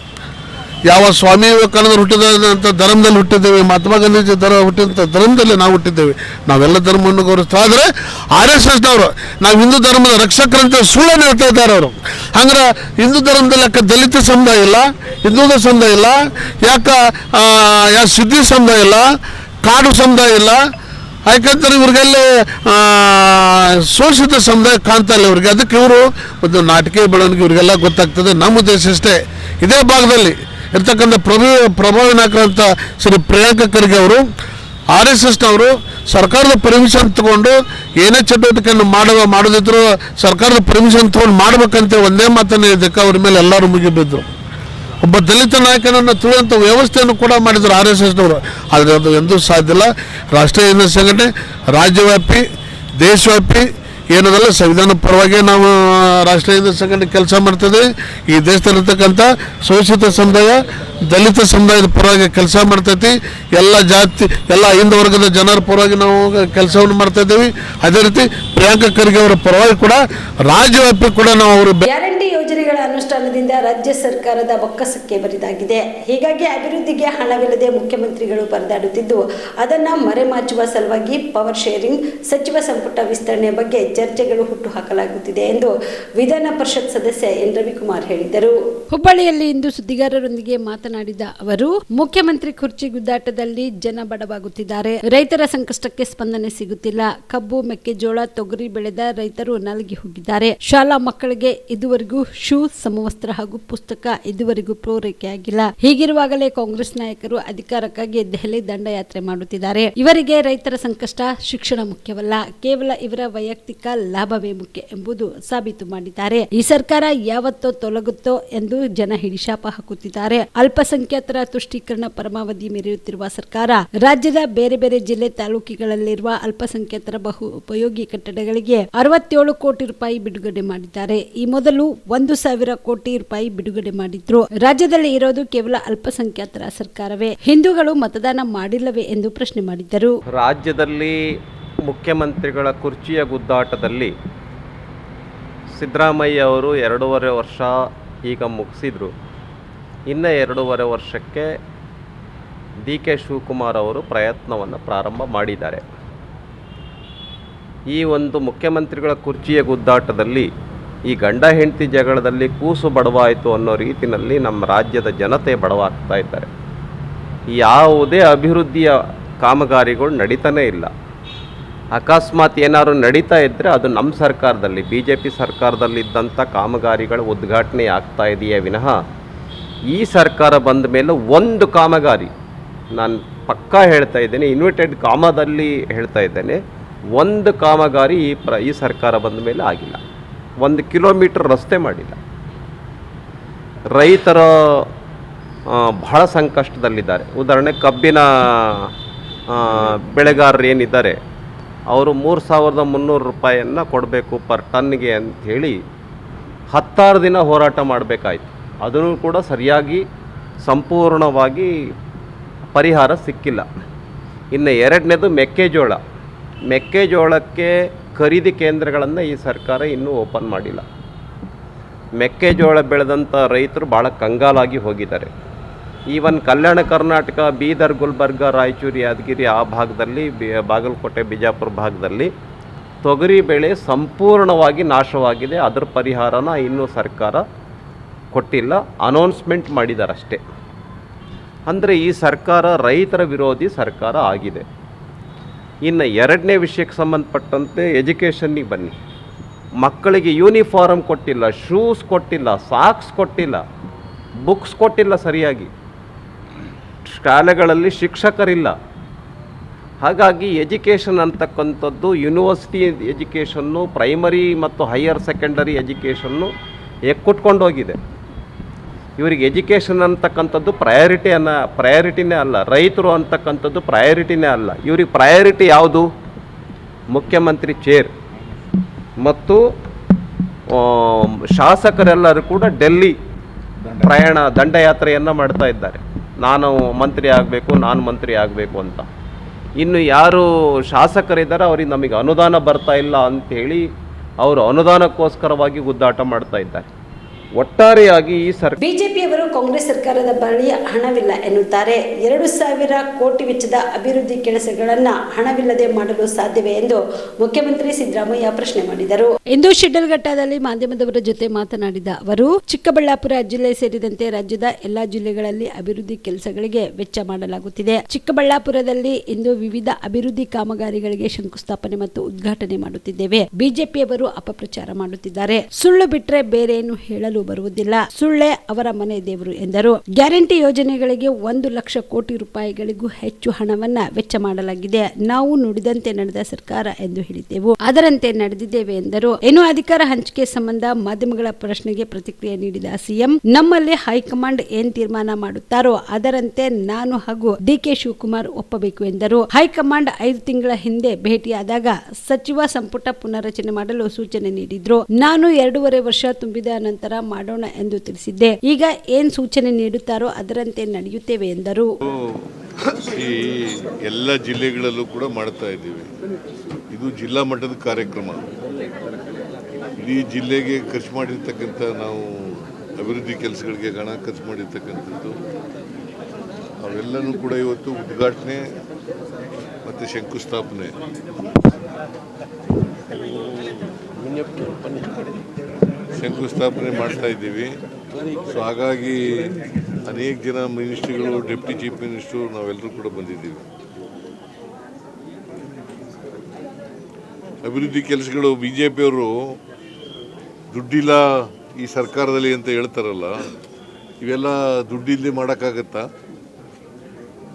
ಯಾವ ಸ್ವಾಮಿ ವಿವೇಕಾನಂದರು ಹುಟ್ಟಿದಂಥ ಧರ್ಮದಲ್ಲಿ ಹುಟ್ಟಿದ್ದೇವೆ, ಮಹಾತ್ಮ ಗಾಂಧೀಜಿ ಹುಟ್ಟಿದಂಥ ಧರ್ಮದಲ್ಲಿ ನಾವು ಹುಟ್ಟಿದ್ದೇವೆ. ನಾವೆಲ್ಲ ಧರ್ಮವನ್ನು ಗೌರವಿಸ್ತೀವಿ. ಆದರೆ RSSನವರು ನಾವು ಹಿಂದೂ ಧರ್ಮದ ರಕ್ಷಕರಂತ ಸುಳ್ಳನ್ನು ಹೇಳ್ತಾ ಇದ್ದಾರೆ ಅವರು. ಅಂದ್ರೆ ಹಿಂದೂ ಧರ್ಮದಲ್ಲಿ ಯಾಕೆ ದಲಿತ ಸಮುದಾಯ ಇಲ್ಲ, ಹಿಂದುಳಿದ ಸಮುದಾಯ ಇಲ್ಲ, ಯಾಕೆ ಸಿದ್ಧಿ ಸಮುದಾಯ ಇಲ್ಲ, ಕಾಡು ಸಮುದಾಯ ಇಲ್ಲ, ಯಾಕಂತಾರೆ ಇವ್ರಿಗೆಲ್ಲ ಶೋಷಿತ ಸಮುದಾಯ ಕಾಣ್ತಾ ಇಲ್ಲ ಇವ್ರಿಗೆ. ಅದಕ್ಕೆ ಇವರು ಒಂದು ನಾಟಕೀಯ ಬೆಳವಣಿಗೆ ಇವರಿಗೆಲ್ಲ ಗೊತ್ತಾಗ್ತದೆ. ನಮ್ಮ ಉದ್ದೇಶ ಅಷ್ಟೇ, ಇದೇ ಭಾಗದಲ್ಲಿ ಇರ್ತಕ್ಕಂಥ ಪ್ರಭಾವಿ ನಾಯಕರಂಥ ಶ್ರೀ ಪ್ರಿಯಾಂಕ ಖರ್ಗೆ ಅವರು RSSನವರು ಸರ್ಕಾರದ ಪರ್ಮಿಷನ್ ತಗೊಂಡು ಏನೇ ಚಟುವಟಿಕೆಯನ್ನು ಮಾಡೋದಿದ್ರು ಸರ್ಕಾರದ ಪರ್ಮಿಷನ್ ತಗೊಂಡು ಮಾಡ್ಬೇಕಂತ ಒಂದೇ ಮಾತನ್ನು ಇದಕ್ಕೆ ಅವ್ರ ಮೇಲೆ ಎಲ್ಲರೂ ಮುಗಿಬಿದ್ರು. ಒಬ್ಬ ದಲಿತ ನಾಯಕನನ್ನು ತುಳಿಯುವಂಥ ವ್ಯವಸ್ಥೆಯನ್ನು ಕೂಡ ಮಾಡಿದ್ರು RSSನವರು. ಆದರೆ ಅದು ಎಂದೂ ಸಾಧ್ಯ ಇಲ್ಲ. ರಾಷ್ಟ್ರೀಯ ಹಿಂದೂ ಸಂಘಟನೆ ರಾಜ್ಯವ್ಯಾಪಿ, ದೇಶವ್ಯಾಪಿ ಏನದಲ್ಲ ಸಂವಿಧಾನ ಪರವಾಗಿ ನಾವು ರಾಷ್ಟ್ರೀಯ ಹಿಂದೂ ಸಂಘಟನೆ ಕೆಲಸ ಮಾಡ್ತದೆ. ಈ ದೇಶದಲ್ಲಿರ್ತಕ್ಕಂಥ ಶೋಷಿತ ಸಮುದಾಯ, ದಲಿತ ಸಮುದಾಯದ ಪರವಾಗಿ ಕೆಲಸ ಮಾಡ್ತೈತಿ. ಎಲ್ಲ ಜಾತಿ, ಎಲ್ಲ ಹಿಂದೂ ವರ್ಗದ ಜನರ ಪರವಾಗಿ ನಾವು ಕೆಲಸವನ್ನು ಮಾಡ್ತಾ ಇದ್ದೀವಿ. ಅದೇ ರೀತಿ ಪ್ರಿಯಾಂಕ ಖರ್ಗೆ ಅವರ ಪರವಾಗಿ ಕೂಡ ರಾಜ್ಯವ್ಯಾಪಿ ಕೂಡ ನಾವು ಅವರು ಗ್ಯಾರಂಟಿ ಯೋಜನೆಗಳ ಅನುಷ್ಠಾನದಿಂದ ರಾಜ್ಯ ಸರ್ಕಾರದ ಬೊಕ್ಕಸಕ್ಕೆ ಬರಿದಾಗಿದೆ. ಹೀಗಾಗಿ ಅಭಿವೃದ್ಧಿಗೆ ಹಣವಿಲ್ಲದೆ ಮುಖ್ಯಮಂತ್ರಿಗಳು ಪರದಾಡುತ್ತಿದ್ದು ಅದನ್ನು ಮರೆಮಾಚುವ ಸಲುವಾಗಿ ಪವರ್ ಶೇರಿಂಗ್, ಸಚಿವ ಸಂಪುಟ ವಿಸ್ತರಣೆ ಬಗ್ಗೆ ಚರ್ಚೆಗಳು ಹುಟ್ಟುಹಾಕಲಾಗುತ್ತಿದೆ ಎಂದು ವಿಧಾನ ಪರಿಷತ್ ಸದಸ್ಯ ಎನ್ ರವಿಕುಮಾರ್ ಹೇಳಿದರು. ಹುಬ್ಬಳ್ಳಿಯಲ್ಲಿ ಇಂದು ಸುದ್ದಿಗಾರರೊಂದಿಗೆ ಮಾತನಾಡಿದ ಅವರು, ಮುಖ್ಯಮಂತ್ರಿ ಕುರ್ಚಿ ಗುದ್ದಾಟದಲ್ಲಿ ಜನ ಬಡವಾಗುತ್ತಿದ್ದಾರೆ. ರೈತರ ಸಂಕಷ್ಟಕ್ಕೆ ಸ್ಪಂದನೆ ಸಿಗುತ್ತಿಲ್ಲ. ಕಬ್ಬು, ಮೆಕ್ಕೆಜೋಳ, ತೊಗರಿ ಬೆಳೆದ ರೈತರು ನಲಗಿ ಹೋಗಿದ್ದಾರೆ. ಶಾಲಾ ಮಕ್ಕಳಿಗೆ ಇದುವರೆಗೂ ಶೂ, ಸಮವಸ್ತ್ರ ಹಾಗೂ ಪುಸ್ತಕ ಇದುವರೆಗೂ ಪೂರೈಕೆಯಾಗಿಲ್ಲ. ಹೀಗಿರುವಾಗಲೇ ಕಾಂಗ್ರೆಸ್ ನಾಯಕರು ಅಧಿಕಾರಕ್ಕಾಗಿ ದೆಹಲಿ ದಂಡಯಾತ್ರೆ ಮಾಡುತ್ತಿದ್ದಾರೆ. ಇವರಿಗೆ ರೈತರ ಸಂಕಷ್ಟ, ಶಿಕ್ಷಣ ಮುಖ್ಯವಲ್ಲ, ಕೇವಲ ಇವರ ವೈಯಕ್ತಿಕ ಲಾಭವೇ ಮುಖ್ಯ ಎಂಬುದು ಸಾಬೀತು ಮಾಡಿದ್ದಾರೆ. ಈ ಸರ್ಕಾರ ಯಾವತ್ತೋ ತೊಲಗುತ್ತೋ ಎಂದು ಜನ ಹಿಡಿಶಾಪ ಹಾಕುತ್ತಿದ್ದಾರೆ. ಅಲ್ಪಸಂಖ್ಯಾತರ ತುಷ್ಟೀಕರಣ ಪರಮಾವಧಿ ಮೀರುತ್ತಿರುವ ಸರ್ಕಾರ ರಾಜ್ಯದ ಬೇರೆ ಬೇರೆ ಜಿಲ್ಲೆ, ತಾಲೂಕುಗಳಲ್ಲಿರುವ ಅಲ್ಪಸಂಖ್ಯಾತರ ಬಹು ಉಪಯೋಗಿ ಕಟ್ಟಡಗಳಿಗೆ 67 ಕೋಟಿ ರೂಪಾಯಿ ಬಿಡುಗಡೆ ಮಾಡಿದ್ದಾರೆ. ಈ ಮೊದಲು 1,000 ಕೋಟಿ ರೂಪಾಯಿ ಬಿಡುಗಡೆ ಮಾಡಿದ್ರು. ರಾಜ್ಯದಲ್ಲಿ ಇರೋದು ಕೇವಲ ಅಲ್ಪಸಂಖ್ಯಾತರ ಸರ್ಕಾರವೇ, ಹಿಂದೂಗಳು ಮತದಾನ ಮಾಡಿಲ್ಲವೇ ಎಂದು ಪ್ರಶ್ನೆ ಮಾಡಿದ್ದರು. ರಾಜ್ಯದಲ್ಲಿ ಮುಖ್ಯಮಂತ್ರಿಗಳ ಕುರ್ಚಿಯ ಗುದ್ದಾಟದಲ್ಲಿ ಸಿದ್ದರಾಮಯ್ಯ ಅವರು 2.5 ವರ್ಷ ಈಗ ಮುಗಿಸಿದ್ರು. ಇನ್ನು 2.5 ವರ್ಷಕ್ಕೆ DK ಶಿವಕುಮಾರ್ ಅವರು ಪ್ರಯತ್ನವನ್ನು ಪ್ರಾರಂಭ ಮಾಡಿದ್ದಾರೆ. ಈ ಒಂದು ಮುಖ್ಯಮಂತ್ರಿಗಳ ಕುರ್ಚಿಯ ಗುದ್ದಾಟದಲ್ಲಿ ಈ ಗಂಡ ಹೆಂಡತಿ ಜಗಳದಲ್ಲಿ ಕೂಸು ಬಡವಾಯಿತು ಅನ್ನೋ ರೀತಿಯಲ್ಲಿ ನಮ್ಮ ರಾಜ್ಯದ ಜನತೆ ಬಡವಾಗ್ತಾ ಇದ್ದಾರೆ. ಯಾವುದೇ ಅಭಿವೃದ್ಧಿಯ ಕಾಮಗಾರಿಗಳು ನಡೀತಾನೇ ಇಲ್ಲ. ಅಕಸ್ಮಾತ್ ಏನಾದ್ರು ನಡೀತಾ ಇದ್ದರೆ ಅದು ನಮ್ಮ ಸರ್ಕಾರದಲ್ಲಿ, BJP ಸರ್ಕಾರದಲ್ಲಿದ್ದಂಥ ಕಾಮಗಾರಿಗಳ ಉದ್ಘಾಟನೆ ಆಗ್ತಾ ಇದೆಯೇ ವಿನಃ ಈ ಸರ್ಕಾರ ಬಂದ ಮೇಲೆ ಒಂದು ಕಾಮಗಾರಿ, ನಾನು ಪಕ್ಕಾ ಹೇಳ್ತಾ ಇದ್ದೇನೆ, ಇನ್ವರ್ಟೆಡ್ ಕಾಮದಲ್ಲಿ ಹೇಳ್ತಾ ಇದ್ದೇನೆ, ಒಂದು ಕಾಮಗಾರಿ ಈ ಸರ್ಕಾರ ಬಂದ ಮೇಲೆ ಆಗಿಲ್ಲ. 1 ಕಿಲೋಮೀಟರ್ ರಸ್ತೆ ಮಾಡಿಲ್ಲ. ರೈತರ ಬಹಳ ಸಂಕಷ್ಟದಲ್ಲಿದ್ದಾರೆ. ಉದಾಹರಣೆ ಕಬ್ಬಿನ ಬೆಳೆಗಾರರು ಏನಿದ್ದಾರೆ ಅವರು 3,300 ರೂಪಾಯಿಯನ್ನು ಕೊಡಬೇಕು ಪರ್ ಟನ್ಗೆ ಅಂಥೇಳಿ 16 ದಿನ ಹೋರಾಟ ಮಾಡಬೇಕಾಯ್ತು. ಅದನ್ನು ಕೂಡ ಸರಿಯಾಗಿ ಸಂಪೂರ್ಣವಾಗಿ ಪರಿಹಾರ ಸಿಕ್ಕಿಲ್ಲ. ಇನ್ನು ಎರಡನೇದು ಮೆಕ್ಕೆಜೋಳಕ್ಕೆ ಖರೀದಿ ಕೇಂದ್ರಗಳನ್ನು ಈ ಸರ್ಕಾರ ಇನ್ನೂ ಓಪನ್ ಮಾಡಿಲ್ಲ. ಮೆಕ್ಕೆಜೋಳ ಬೆಳೆದಂಥ ರೈತರು ಭಾಳ ಕಂಗಾಲಾಗಿ ಹೋಗಿದ್ದಾರೆ. ಈವನ್ ಕಲ್ಯಾಣ ಕರ್ನಾಟಕ, ಬೀದರ್, ಗುಲ್ಬರ್ಗ, ರಾಯಚೂರು, ಯಾದಗಿರಿ ಆ ಭಾಗದಲ್ಲಿ, ಬಾಗಲಕೋಟೆ, ಬಿಜಾಪುರ ಭಾಗದಲ್ಲಿ ತೊಗರಿ ಬೆಳೆ ಸಂಪೂರ್ಣವಾಗಿ ನಾಶವಾಗಿದೆ. ಅದರ ಪರಿಹಾರನ ಇನ್ನೂ ಸರ್ಕಾರ ಕೊಟ್ಟಿಲ್ಲ, ಅನೌನ್ಸ್ಮೆಂಟ್ ಮಾಡಿದ್ದಾರೆ ಅಷ್ಟೇ. ಅಂದರೆ ಈ ಸರ್ಕಾರ ರೈತರ ವಿರೋಧಿ ಸರ್ಕಾರ ಆಗಿದೆ. ಇನ್ನು ಎರಡನೇ ವಿಷಯಕ್ಕೆ ಸಂಬಂಧಪಟ್ಟಂತೆ ಎಜುಕೇಷನ್ನಿಗೆ ಬನ್ನಿ. ಮಕ್ಕಳಿಗೆ ಯೂನಿಫಾರ್ಮ್ ಕೊಟ್ಟಿಲ್ಲ, ಶೂಸ್ ಕೊಟ್ಟಿಲ್ಲ, ಸಾಕ್ಸ್ ಕೊಟ್ಟಿಲ್ಲ, ಬುಕ್ಸ್ ಕೊಟ್ಟಿಲ್ಲ ಸರಿಯಾಗಿ, ಶಾಲೆಗಳಲ್ಲಿ ಶಿಕ್ಷಕರಿಲ್ಲ. ಹಾಗಾಗಿ ಎಜುಕೇಷನ್ ಅಂತಕ್ಕಂಥದ್ದು ಯೂನಿವರ್ಸಿಟಿ ಎಜುಕೇಷನ್ನು, ಪ್ರೈಮರಿ ಮತ್ತು ಹೈಯರ್ ಸೆಕೆಂಡರಿ ಎಜುಕೇಷನ್ನು ಎಕ್ಕುಟ್ಕೊಂಡೋಗಿದೆ. ಇವರಿಗೆ ಎಜುಕೇಷನ್ ಅಂತಕ್ಕಂಥದ್ದು ಪ್ರಯಾರಿಟಿನೇ ಅಲ್ಲ. ರೈತರು ಅಂತಕ್ಕಂಥದ್ದು ಪ್ರಯಾರಿಟಿನೇ ಅಲ್ಲ. ಇವ್ರಿಗೆ ಪ್ರಯಾರಿಟಿ ಯಾವುದು? ಮುಖ್ಯಮಂತ್ರಿ ಚೇರ್ ಮತ್ತು ಶಾಸಕರೆಲ್ಲರೂ ಕೂಡ ಡೆಲ್ಲಿ ಪ್ರಯಾಣ ದಂಡಯಾತ್ರೆಯನ್ನು ಮಾಡ್ತಾ ಇದ್ದಾರೆ. ನಾನು ಮಂತ್ರಿ ಆಗಬೇಕು ಅಂತ. ಇನ್ನು ಯಾರು ಶಾಸಕರಿದ್ದಾರೆ ಅವ್ರಿಗೆ ನಮಗೆ ಅನುದಾನ ಬರ್ತಾ ಇಲ್ಲ ಅಂಥೇಳಿ ಅವರು ಅನುದಾನಕ್ಕೋಸ್ಕರವಾಗಿ ಗುದ್ದಾಟ ಮಾಡ್ತಾ ಇದ್ದಾರೆ. ಒಟ್ಟಾರೆಯಾಗಿ ಈ ಬಿಜೆಪಿಯವರು ಕಾಂಗ್ರೆಸ್ ಸರ್ಕಾರದ ಬಳಿ ಹಣವಿಲ್ಲ ಎನ್ನುತ್ತಾರೆ. 2,000 ಕೋಟಿ ವೆಚ್ಚದ ಅಭಿವೃದ್ಧಿ ಕೆಲಸಗಳನ್ನ ಹಣವಿಲ್ಲದೆ ಮಾಡಲು ಸಾಧ್ಯವೇ ಎಂದು ಮುಖ್ಯಮಂತ್ರಿ ಸಿದ್ದರಾಮಯ್ಯ ಪ್ರಶ್ನೆ ಮಾಡಿದರು. ಇಂದು ಶಿಡ್ಲಘಟ್ಟದಲ್ಲಿ ಮಾಧ್ಯಮದವರ ಜೊತೆ ಮಾತನಾಡಿದ ಅವರು, ಚಿಕ್ಕಬಳ್ಳಾಪುರ ಜಿಲ್ಲೆ ಸೇರಿದಂತೆ ರಾಜ್ಯದ ಎಲ್ಲಾ ಜಿಲ್ಲೆಗಳಲ್ಲಿ ಅಭಿವೃದ್ಧಿ ಕೆಲಸಗಳಿಗೆ ವೆಚ್ಚ ಮಾಡಲಾಗುತ್ತಿದೆ. ಚಿಕ್ಕಬಳ್ಳಾಪುರದಲ್ಲಿ ಇಂದು ವಿವಿಧ ಅಭಿವೃದ್ಧಿ ಕಾಮಗಾರಿಗಳಿಗೆ ಶಂಕುಸ್ಥಾಪನೆ ಮತ್ತು ಉದ್ಘಾಟನೆ ಮಾಡುತ್ತಿದ್ದೇವೆ. ಬಿಜೆಪಿಯವರು ಅಪಪ್ರಚಾರ ಮಾಡುತ್ತಿದ್ದಾರೆ. ಸುಳ್ಳು ಬಿಟ್ಟರೆ ಬೇರೇನು ಹೇಳಲು ಬರುವುದಿಲ್ಲ. ಸುಳ್ಳೇ ಅವರ ಮನೆ ದೇವರು ಎಂದರು. ಗ್ಯಾರಂಟಿ ಯೋಜನೆಗಳಿಗೆ 1 ಲಕ್ಷ ಕೋಟಿ ರೂಪಾಯಿಗಳಿಗೂ ಹೆಚ್ಚು ಹಣವನ್ನ ವೆಚ್ಚ ಮಾಡಲಾಗಿದೆ. ನಾವು ನುಡಿದಂತೆ ನಡೆದ ಸರ್ಕಾರ ಎಂದು ಹೇಳಿದ್ದೆವು, ಅದರಂತೆ ನಡೆದಿದ್ದೇವೆ ಎಂದರು. ಇನ್ನು ಅಧಿಕಾರ ಹಂಚಿಕೆ ಸಂಬಂಧ ಮಾಧ್ಯಮಗಳ ಪ್ರಶ್ನೆಗೆ ಪ್ರತಿಕ್ರಿಯೆ ನೀಡಿದ ಸಿಎಂ, ನಮ್ಮಲ್ಲಿ ಹೈಕಮಾಂಡ್ ಏನ್ ತೀರ್ಮಾನ ಮಾಡುತ್ತಾರೋ ಅದರಂತೆ ನಾನು ಹಾಗೂ DK ಶಿವಕುಮಾರ್ ಒಪ್ಪಬೇಕು ಎಂದರು. ಹೈಕಮಾಂಡ್ 5 ತಿಂಗಳ ಹಿಂದೆ ಭೇಟಿಯಾದಾಗ ಸಚಿವ ಸಂಪುಟ ಪುನರ್ರಚನೆ ಮಾಡಲು ಸೂಚನೆ ನೀಡಿದ್ರು. ನಾನು 2.5 ವರ್ಷ ತುಂಬಿದ ನಂತರ ಮಾಡೋಣ ಎಂದು ತಿಳಿಸಿದ್ದೆ. ಈಗ ಏನ್ ಸೂಚನೆ ನೀಡುತ್ತಾರೋ ಅದರಂತೆ ನಡೆಯುತ್ತೇವೆ ಎಂದರು. ಈ ಎಲ್ಲ ಜಿಲ್ಲೆಗಳಲ್ಲೂ ಕೂಡ ಮಾಡ್ತಾ ಇದ್ದೀವಿ. ಇದು ಜಿಲ್ಲಾ ಮಟ್ಟದ ಕಾರ್ಯಕ್ರಮ. ಇಡೀ ಜಿಲ್ಲೆಗೆ ಖರ್ಚು ಮಾಡಿರ್ತಕ್ಕಂಥ ನಾವು ಅಭಿವೃದ್ಧಿ ಕೆಲಸಗಳಿಗೆ ಹಣ ಖರ್ಚು ಮಾಡಿರ್ತಕ್ಕಂಥದ್ದು ಅವೆಲ್ಲನೂ ಕೂಡ ಇವತ್ತು ಉದ್ಘಾಟನೆ ಮತ್ತು ಶಂಕುಸ್ಥಾಪನೆ ಮಾಡ್ತಾ ಇದ್ದೀವಿ. ಸೊ ಹಾಗಾಗಿ ಅನೇಕ ಜನ ಮಿನಿಸ್ಟ್ರಿಗಳು, ಡೆಪ್ಟಿ ಚೀಫ್ ಮಿನಿಸ್ಟ್ರು, ನಾವೆಲ್ಲರೂ ಕೂಡ ಬಂದಿದ್ದೀವಿ. ಅಭಿವೃದ್ಧಿ ಕೆಲಸಗಳು BJPಯವರು ದುಡ್ಡಿಲ್ಲ ಈ ಸರ್ಕಾರದಲ್ಲಿ ಅಂತ ಹೇಳ್ತಾರಲ್ಲ, ಇವೆಲ್ಲ ದುಡ್ಡಿಲ್ಲದೆ ಮಾಡೋಕ್ಕಾಗತ್ತಾ?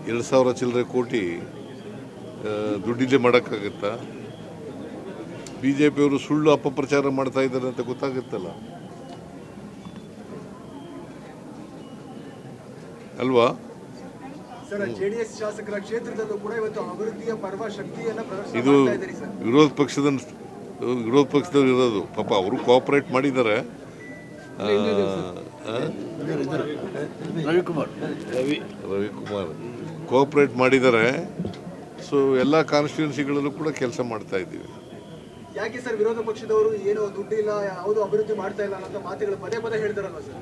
2,000 ಚಿಲ್ಲರೆ ಕೋಟಿ ದುಡ್ಡಿಲ್ಲದೆ ಮಾಡೋಕ್ಕಾಗತ್ತಾ? BJPಯವರು ಸುಳ್ಳು ಅಪಪ್ರಚಾರ ಮಾಡ್ತಾ ಇದ್ದಾರೆ ಅಂತ ಗೊತ್ತಾಗುತ್ತಲ್ಲ ಅಲ್ವಾ? ಜೆಡಿಎಸ್ ಶಾಸಕರ ಕ್ಷೇತ್ರದಲ್ಲೂ ಕೂಡ ಇವತ್ತು ಅಭಿವೃದ್ಧಿಯ ಪರ್ವ ಶಕ್ತಿಯನ್ನು ಇದು ವಿರೋಧ ಪಕ್ಷದವ್ರು ಇರೋದು. ಪಾಪ ಅವರು ಕೋಆಪರೇಟ್ ಮಾಡಿದ್ದಾರೆ. ರವಿಕುಮಾರ್ ಕೋಆಪರೇಟ್ ಮಾಡಿದ್ದಾರೆ. ಸೊ ಎಲ್ಲ ಕಾನ್ಸ್ಟಿಟ್ಯೂನ್ಸಿಗಳಲ್ಲೂ ಕೂಡ ಕೆಲಸ ಮಾಡ್ತಾ ಇದ್ದೀವಿ. ಯಾಕೆ ಸರ್ ವಿರೋಧ ಪಕ್ಷದವರು ಏನು ದುಡ್ಡಿಲ್ಲ, ಯಾವುದು ಅಭಿವೃದ್ಧಿ ಮಾಡ್ತಾ ಇಲ್ಲ ಅನ್ನೋ ಮಾತುಗಳು ಪದೇ ಹೇಳ್ತಾರಲ್ವ ಸರ್?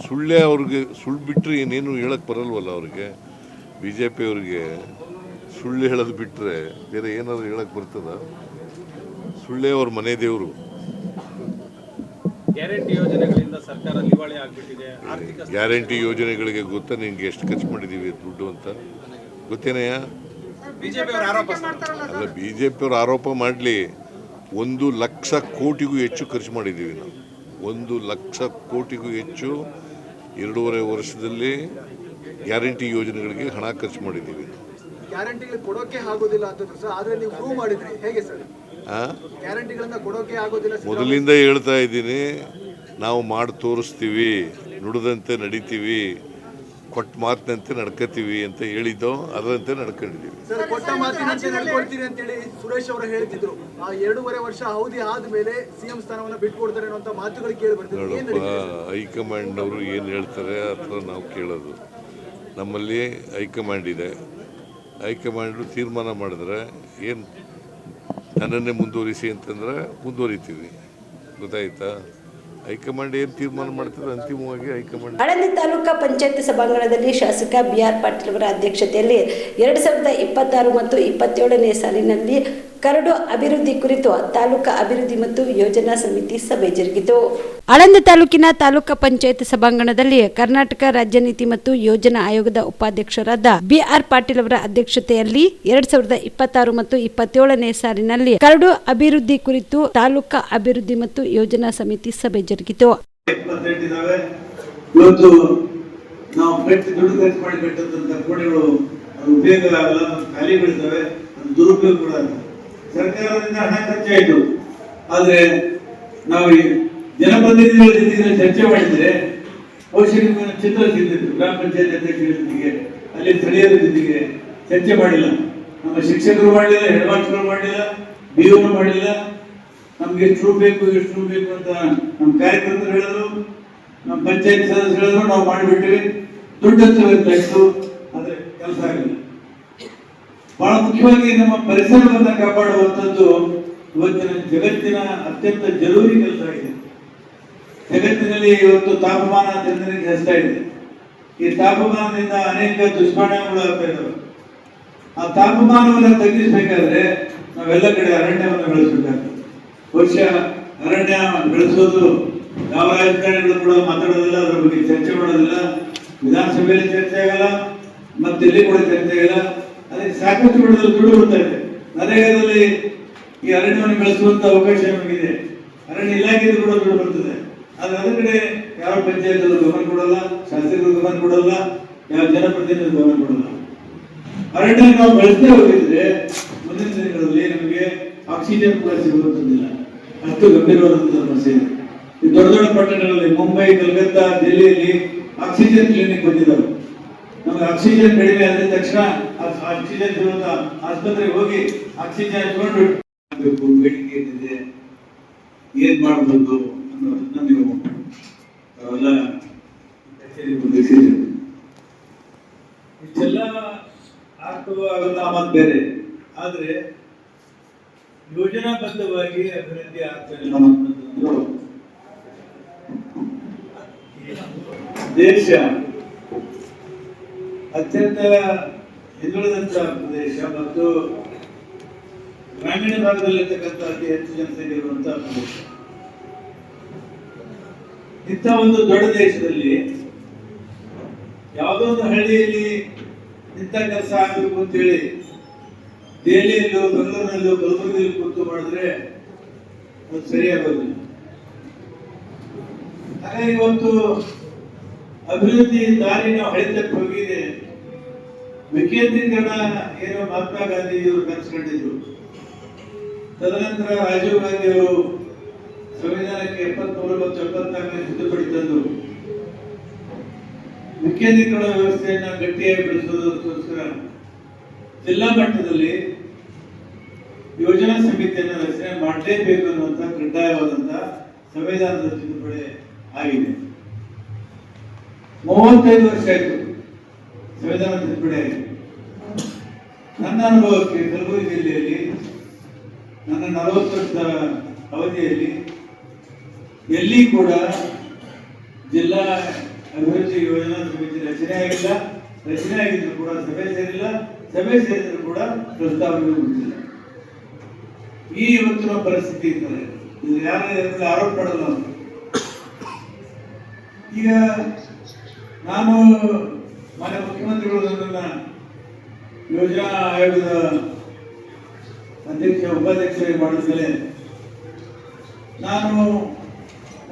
ಸುಳ್ಳೇ ಅವ್ರಿಗೆ. ಸುಳ್ಳು ಬಿಟ್ಟರೆ ಏನೇನು ಹೇಳಕ್ಕೆ ಬರಲ್ವಲ್ಲ ಅವ್ರಿಗೆ. BJPಯವ್ರಿಗೆ ಸುಳ್ಳು ಹೇಳೋದು ಬಿಟ್ಟರೆ ಬೇರೆ ಏನಾದ್ರು ಹೇಳಕ್ಕೆ ಬರ್ತದ? ಸುಳ್ಳೇ ಅವ್ರ ಮನೆ ದೇವರು. ಗ್ಯಾರಂಟಿ ಯೋಜನೆಗಳಿಂದ ಸರ್ಕಾರ ದಿವಾಳಿ ಆಗಿಬಿಟ್ಟಿದೆ. ಆರ್ಥಿಕ ಗ್ಯಾರಂಟಿ ಯೋಜನೆಗಳಿಗೆ ಗೊತ್ತಾ ನಿನ್ಗೆ ಎಷ್ಟು ಖರ್ಚು ಮಾಡಿದ್ದೀವಿ ದುಡ್ಡು ಅಂತ ಗೊತ್ತೇನಯ್ಯ? ಬಿಜೆಪಿಯವರು ಆರೋಪ ಅಲ್ಲ, BJP ಆರೋಪ ಮಾಡಲಿ. 1,00,000 ಕೋಟಿಗೂ ಹೆಚ್ಚು ಖರ್ಚು ಮಾಡಿದ್ದೀವಿ ನಾವು. 1,00,000 ಕೋಟಿಗೂ ಹೆಚ್ಚು 2.5 ವರ್ಷದಲ್ಲಿ ಗ್ಯಾರಂಟಿ ಯೋಜನೆಗಳಿಗೆ ಹಣ ಖರ್ಚು ಮಾಡಿದ್ದೀವಿ. ಗ್ಯಾರಂಟಿಗಳು ಕೊಡೋಕೆ ಆಗೋದಿಲ್ಲ ಅಂತಂದ್ರೆ ಸರ್, ಆದ್ರೆ ನೀವು ಪ್ರೂವ್ ಮಾಡಿದ್ರಿ ಹೇಗೆ ಸರ್? ಗ್ಯಾರಂಟಿಗಳನ್ನ ಕೊಡೋಕೆ ಆಗೋದಿಲ್ಲ. ಮೊದಲಿಂದ ಹೇಳ್ತಾ ಇದ್ದೀನಿ, ನಾವು ಮಾಡಿ ತೋರಿಸ್ತೀವಿ, ನುಡಿದಂತೆ ನಡಿತೀವಿ, ಕೊಟ್ಟ ಮಾತಿನಂತೆ ನಡ್ಕೋತೀವಿ ಅಂತ ಹೇಳಿದ್ದೋ ಅದರಂತೆ ನಡ್ಕೊಂಡಿದ್ದೀವಿ. ಸರ್, ಕೊಟ್ಟ ಮಾತಿನಂತೆ ನಡ್ಕೊಳ್ತೀರಿ ಅಂತೇಳಿ ಸುರೇಶ್ ಅವರು ಹೇಳ್ತಿದ್ರು. ಆ 2.5 ವರ್ಷ ಅವಧಿ ಆದ್ಮೇಲೆ CM ಸ್ಥಾನವನ್ನ ಬಿಟ್ಕೊಡ್ತಾರೆ ಅನ್ನೋ ಮಾತುಗಳು ಕೇಳಿ ಬರ್ತಿದ್ರು. ನೋಡಪ್ಪ, ಹೈಕಮಾಂಡ್ನವರು ಏನು ಹೇಳ್ತಾರೆ ಅಥವಾ ನಾವು ಕೇಳೋದು. ನಮ್ಮಲ್ಲಿ ಹೈಕಮಾಂಡ್ ಇದೆ. ಹೈಕಮಾಂಡು ತೀರ್ಮಾನ ಮಾಡಿದ್ರೆ ಏನು ನನ್ನನ್ನೇ ಮುಂದುವರಿಸಿ ಅಂತಂದ್ರೆ ಮುಂದುವರಿತೀವಿ. ಗೊತ್ತಾಯ್ತಾ? ಹೈಕಮಾಂಡ್ ಏನು ತೀರ್ಮಾನ ಮಾಡ್ತಾರೆ ಅಂತಿಮವಾಗಿ ಹೈಕಮಾಂಡ್. ಆಳಂದ ತಾಲೂಕಾ ಪಂಚಾಯತ್ ಸಭಾಂಗಣದಲ್ಲಿ ಶಾಸಕ BR ಪಾಟೀಲ್ ಅವರ ಅಧ್ಯಕ್ಷತೆಯಲ್ಲಿ 2026 ಮತ್ತು 27ನೇ ಸಾಲಿನಲ್ಲಿ ಕರಡು ಅಭಿವೃದ್ಧಿ ಕುರಿತು ತಾಲೂಕಾ ಅಭಿವೃದ್ಧಿ ಮತ್ತು ಯೋಜನಾ ಸಮಿತಿ ಸಭೆ ಜರುಗಿತು. ಆಳಂದ ತಾಲೂಕಿನ ತಾಲೂಕಾ ಪಂಚಾಯತ್ ಸಭಾಂಗಣದಲ್ಲಿ ಕರ್ನಾಟಕ ರಾಜ್ಯ ನೀತಿ ಮತ್ತು ಯೋಜನಾ ಆಯೋಗದ ಉಪಾಧ್ಯಕ್ಷರಾದ BR ಪಾಟೀಲ್ ಅವರ ಅಧ್ಯಕ್ಷತೆಯಲ್ಲಿ 2026 ಮತ್ತು 27ನೇ ಸಾಲಿನಲ್ಲಿ ಕರಡು ಅಭಿವೃದ್ಧಿ ಕುರಿತು ತಾಲೂಕಾ ಅಭಿವೃದ್ಧಿ ಮತ್ತು ಯೋಜನಾ ಸಮಿತಿ ಸಭೆ ಜರುಗಿತು. ಇವತ್ತು ನಾವು ದುಡ್ಡು ಖರ್ಚು ಮಾಡಿ ಕಟ್ಟದಂತ ಕೋಣೆಗಳು ಉಪಯೋಗ ಆಗಲ್ಲ, ಖಾಲಿಗಳಿದ್ದಾವೆ, ದುರುಪಯೋಗ ಕೂಡ ಅಲ್ಲ. ಸರ್ಕಾರದಿಂದ ಹಣ ಖರ್ಚಾಯಿತು, ಆದ್ರೆ ನಾವು ಜನಪ್ರತಿನಿಧಿಗಳ ಜೊತೆಗೆ ಚರ್ಚೆ ಮಾಡಿದ್ರೆ ಬಹುಶಃ ಚಿತ್ರ ಸಿಗ್ತಿತ್ತು. ಗ್ರಾಮ ಪಂಚಾಯತ್ ಅಧ್ಯಕ್ಷರ ಜೊತೆಗೆ, ಅಲ್ಲಿ ಸ್ಥಳೀಯರ ಜೊತೆಗೆ ಚರ್ಚೆ ಮಾಡಿಲ್ಲ. ನಮ್ಮ ಶಿಕ್ಷಕರು ಮಾಡಲಿಲ್ಲ, ಹೆಡ್ ಮಾಸ್ಟರ್ಗಳು ಮಾಡಲಿಲ್ಲ, BO ಮಾಡಲಿಲ್ಲ. ನಮ್ಗೆ ಎಷ್ಟು ಬೇಕು ಅಂತ ನಮ್ಮ ಕಾರ್ಯಕರ್ತರು ಹೇಳಿದ್ರು, ನಮ್ಮ ಪಂಚಾಯತ್ ಸದಸ್ಯರು ಹೇಳಿದ್ರು, ನಾವು ಮಾಡಿಬಿಟ್ಟಿವಿ. ದುಡ್ಡು ಇತ್ತು, ಆದ್ರೆ ಕೆಲಸ ಆಗಿಲ್ಲ. ಬಹಳ ಮುಖ್ಯವಾಗಿ ನಮ್ಮ ಪರಿಸರವನ್ನ ಕಾಪಾಡುವಂಥದ್ದು ಇವತ್ತಿನ ಜಗತ್ತಿನ ಅತ್ಯಂತ ಜರೂರಿ ಕೆಲಸ ಆಗಿದೆ. ಜಗತ್ತಿನಲ್ಲಿ ಇವತ್ತು ತಾಪಮಾನ ದಿನದಿನಕ್ಕೆ ಹೆಚ್ಚುತ್ತಾ ಇದೆ. ಈ ತಾಪಮಾನದಿಂದ ಅನೇಕ ದುಷ್ಪರಿಣಾಮಗಳು ಆಗ್ತಾ ಇದ್ದಾವೆ. ಆ ತಾಪಮಾನವನ್ನು ತಗ್ಗಿಸಬೇಕಾದ್ರೆ ನಾವೆಲ್ಲ ಕಡೆ ಅರಣ್ಯವನ್ನು ಬೆಳೆಸಬೇಕಾಗ್ತದೆ. ಬಹುಶಃ ಅರಣ್ಯ ಬೆಳೆಸೋದು ಯಾವ ರಾಜಕಾರಣಿಗಳು ಕೂಡ ಮಾತಾಡೋದಿಲ್ಲ, ಅದರ ಬಗ್ಗೆ ಚರ್ಚೆ ಮಾಡೋದಿಲ್ಲ. ವಿಧಾನಸಭೆಯಲ್ಲಿ ಚರ್ಚೆ ಆಗಲ್ಲ, ಮತ್ತೆ ಇಲ್ಲಿ ಕೂಡ ಚರ್ಚೆ ಆಗಲ್ಲ. ಅದಕ್ಕೆ ಸಾಕಷ್ಟು ದುಡ್ಡು ಬರ್ತಾ ಇದೆ. ನರೇಗಾದಲ್ಲಿ ಈ ಅರಣ್ಯವನ್ನು ಬೆಳೆಸುವಂತ ಅವಕಾಶ ನಮಗಿದೆ. ಅರಣ್ಯ ಇಲಾಖೆದು ಕೂಡ ದುಡ್ಡು ಬರ್ತದೆ. ಆದ್ರೆ ಅದ್ರ ಕಡೆ ಯಾವ ಪಂಚಾಯತ್ ಗಮನ ಕೊಡಲ್ಲ, ಶಾಸಕರು ಗಮನ ಕೊಡಲ್ಲ, ಯಾವ ಜನಪ್ರತಿನಿಧಿಗಳು ಗಮನ ಕೊಡಲ್ಲ. ಅರಣ್ಯ ನಾವು ಬೆಳೆಸದೇ ಹೋಗಿದ್ರೆ ಮುಂದಿನ ದಿನಗಳಲ್ಲಿ ನಮಗೆ ಆಕ್ಸಿಜನ್ ಕೂಡ ಸಿಗುವಂತದ್ದಿಲ್ಲ. ಅಷ್ಟು ಗಂಭೀರವಾದಂತಹ ಸಮಸ್ಯೆ ಇದೆ. ಈ ದೊಡ್ಡ ದೊಡ್ಡ ಪಟ್ಟಣಗಳಲ್ಲಿ ಮುಂಬೈ, ಕಲ್ಕತ್ತಾ, ದಿಲ್ಲಿಯಲ್ಲಿ ಆಕ್ಸಿಜನ್ ಕ್ಲಿನಿಕ್ ಬಂದಿದ್ದಾವೆ. ನಮಗೆ ಆಕ್ಸಿಜನ್ ಕಡಿಮೆ ಆದ ತಕ್ಷಣ ಆಕ್ಸಿಜನ್ ಸಿಗುವಂತ ಆಸ್ಪತ್ರೆಗೆ ಹೋಗಿ ಆಕ್ಸಿಜನ್ ಹಚ್ಕೊಂಡು ಬೇಡಿಕೆ ಏನಿದೆ, ಏನ್ ಮಾಡಬಹುದು ಅನ್ನೋದನ್ನ ನೀವು ಅವೆಲ್ಲ ಇಷ್ಟೆಲ್ಲ ಆಗಲ್ಲ ಮಾತು ಬೇರೆ. ಆದ್ರೆ ಯೋಜನಾಬದ್ಧವಾಗಿ ಅಭಿವೃದ್ಧಿ ಆಗ್ತಿಲ್ಲ. ದೇಶ ಅತ್ಯಂತ ಹಿಂದುಳಿದಂತಹ ಪ್ರದೇಶ ಮತ್ತು ಗ್ರಾಮೀಣ ಭಾಗದಲ್ಲಿರ್ತಕ್ಕಂಥ ಅತಿ ಹೆಚ್ಚು ಜನಸಂಖ್ಯೆ ಇರುವಂತಹ ಪ್ರದೇಶ. ಇಂಥ ಒಂದು ದೊಡ್ಡ ದೇಶದಲ್ಲಿ ಯಾವುದೋ ಒಂದು ಹಳ್ಳಿಯಲ್ಲಿ ಇಂಥ ಕೆಲಸ ಆಗಬೇಕು ಅಂತೇಳಿ ದೆಹಲಿಯಲ್ಲೋ, ಬೆಂಗಳೂರಿನಲ್ಲೋ, ಕಲಬುರಗಿಯಲ್ಲಿ ಕೂತು ಮಾಡಿದ್ರೆ ಅದು ಸರಿಯಾಗೋದಿಲ್ಲ. ಹಾಗಾಗಿ ಇವತ್ತು ಅಭಿವೃದ್ಧಿ ದಾರಿ ನಾವು ಹಳಿತಕ್ಕೆ ಹೋಗಿದೆ. ವಿಕೇಂದ್ರೀಕರಣ ಏನೋ ಮಹಾತ್ಮ ಗಾಂಧೀಜಿಯವರು ಕನಸ್ಕೊಂಡಿದ್ರು. ತದನಂತರ ರಾಜೀವ್ ಗಾಂಧಿ ಅವರು ಸಂವಿಧಾನಕ್ಕೆ 73 ಮತ್ತು 74ನೇ ತಿದ್ದುಪಡಿ ತಂದು ವಿಕೇಂದ್ರೀಕರಣ ವ್ಯವಸ್ಥೆಯನ್ನ ಗಟ್ಟಿಯಾಗಿ ಬೆಳೆಸೋದಕ್ಕೋಸ್ಕರ ಜಿಲ್ಲಾ ಮಟ್ಟದಲ್ಲಿ ಯೋಜನಾ ಸಮಿತಿಯನ್ನು ರಚನೆ ಮಾಡಲೇಬೇಕು ಅನ್ನುವಂತ ಕಡ್ಡಾಯವಾದಂತಹ ಸಂವಿಧಾನದ ತಿದ್ದುಪಡಿ ಆಗಿದೆ. 35 ವರ್ಷ ಆಯಿತು ಸಂವಿಧಾನ ತಿದ್ದುಪಡಿ ಆಗಿದೆ. ನನ್ನ ಅನುಭವಕ್ಕೆ ಕಲಬುರಗಿ ಜಿಲ್ಲೆಯಲ್ಲಿ ನನ್ನ 40 ವರ್ಷದ ಅವಧಿಯಲ್ಲಿ ಎಲ್ಲಿ ಕೂಡ ಜಿಲ್ಲಾ ಅಭಿವೃದ್ಧಿ ಯೋಜನಾ ಸಮಿತಿ ರಚನೆ ಆಗಿಲ್ಲ. ರಚನೆ ಆಗಿದ್ರು ಕೂಡ ಸಭೆ ಸೇರಿಲ್ಲ. ಸಭೆ ಸೇರಿದ್ರು ಕೂಡ ಪ್ರಸ್ತಾವನೆ ಬಿಟ್ಟಿಲ್ಲ. ಈ ಇವತ್ತಿನ ಪರಿಸ್ಥಿತಿ ಇದ್ದಾರೆ. ಇದು ಯಾರು ಆರೋಪ ಮಾಡಲ್ಲ. ಈಗ ನಾನು ಮಾನ್ಯ ಮುಖ್ಯಮಂತ್ರಿಗಳು ನನ್ನನ್ನು ಯೋಜನಾ ಆಯೋಗದ ಉಪಾಧ್ಯಕ್ಷರಾಗಿ ಮಾಡಿದ ಮೇಲೆ ನಾನು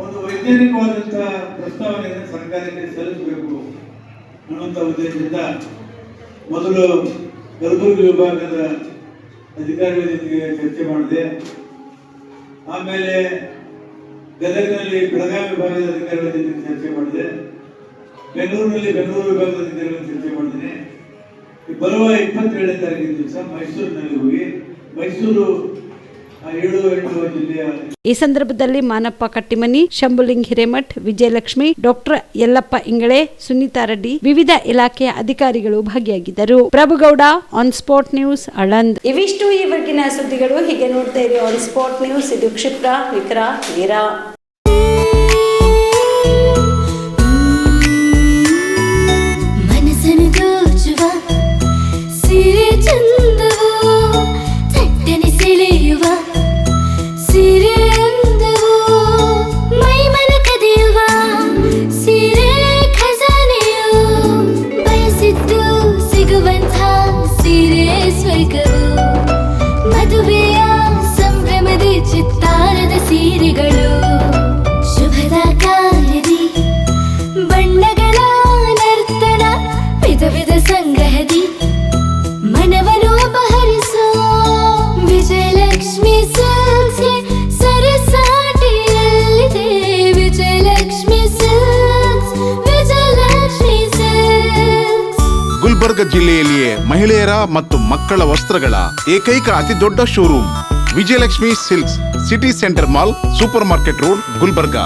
ಒಂದು ವೈಜ್ಞಾನಿಕವಾದಂಥ ಪ್ರಸ್ತಾವನೆಯನ್ನು ಸರ್ಕಾರಕ್ಕೆ ಸಲ್ಲಿಸಬೇಕು ಅನ್ನುವಂಥ ಉದ್ದೇಶದಿಂದ ಮೊದಲು ಕಲಬುರಗಿ ವಿಭಾಗದ ಅಧಿಕಾರಿಗಳ ಜೊತೆಗೆ ಚರ್ಚೆ ಮಾಡಿದೆ. ಆಮೇಲೆ ಗದಗನಲ್ಲಿ ಬೆಳಗಾವಿ ವಿಭಾಗದ ಅಧಿಕಾರಿಗಳ ಜೊತೆ ಚರ್ಚೆ ಮಾಡಿದೆ. ಬೆಂಗಳೂರಿನಲ್ಲಿ ಬೆಂಗಳೂರು ವಿಭಾಗದ ಅಧಿಕಾರಿಗಳ ಚರ್ಚೆ ಮಾಡಿದ್ದೇನೆ. ಬರುವ 27ನೇ ತಾರೀಕಿನ ದಿವಸ ಮೈಸೂರಿನಲ್ಲಿ ಹೋಗಿ ಮೈಸೂರು 7 ಜಿಲ್ಲೆಯ ಈ ಸಂದರ್ಭದಲ್ಲಿ ಮಾನಪ್ಪ ಕಟ್ಟಿಮನಿ, ಶಂಭುಲಿಂಗ್ ಹಿರೇಮಠ್, ವಿಜಯಲಕ್ಷ್ಮಿ, ಡಾಕ್ಟರ್ ಯಲ್ಲಪ್ಪ ಇಂಗಳೆ, ಸುನೀತಾ ರೆಡ್ಡಿ, ವಿವಿಧ ಇಲಾಖೆಯ ಅಧಿಕಾರಿಗಳು ಭಾಗಿಯಾಗಿದ್ದರು. Prabhugouda, on spot news, Aland. ಇವಿಷ್ಟು ಈವರೆಗಿನ ಸುದ್ದಿಗಳು. ಹೀಗೆ ನೋಡ್ತಾ ಇರಿ ಆನ್ ಸ್ಪಾಟ್ ನ್ಯೂಸ್. ಇದು ಕ್ಷಿಪ್ರ, ವಿಕ್ರ, ವೀರ. ಮದುವೆಯ ಸಂಭ್ರಮದ ಚಿತ್ತಾರದ ಸೀರೆಗಳು, ಶುಭದ ಕಾರ್ಯದಿ ಬಣ್ಣಗಳ ನರ್ತನ, ವಿಧ ವಿಧ ಸಂಗ್ರಹದಿ ಮನವನ್ನು ಅಪಹರಿಸೋ ವಿಜಯಲಕ್ಷ್ಮಿ ಸಿಲ್ಕ್ಸ್ ಸರಸಾಟಿಯಲ್ಲಿದೆ. Vijayalakshmi silks, Vijayalakshmi silks. ಗುಲ್ಬರ್ಗ ಜಿಲ್ಲೆಯಲ್ಲಿಯೇ ಮಹಿಳೆಯರ ಮತ್ತು ಮಕ್ಕಳ ವಸ್ತ್ರಗಳ ಏಕೈಕ ಅತಿ ದೊಡ್ಡ showroom Vijayalakshmi silks, city centre mall, super market road, Gulbarga.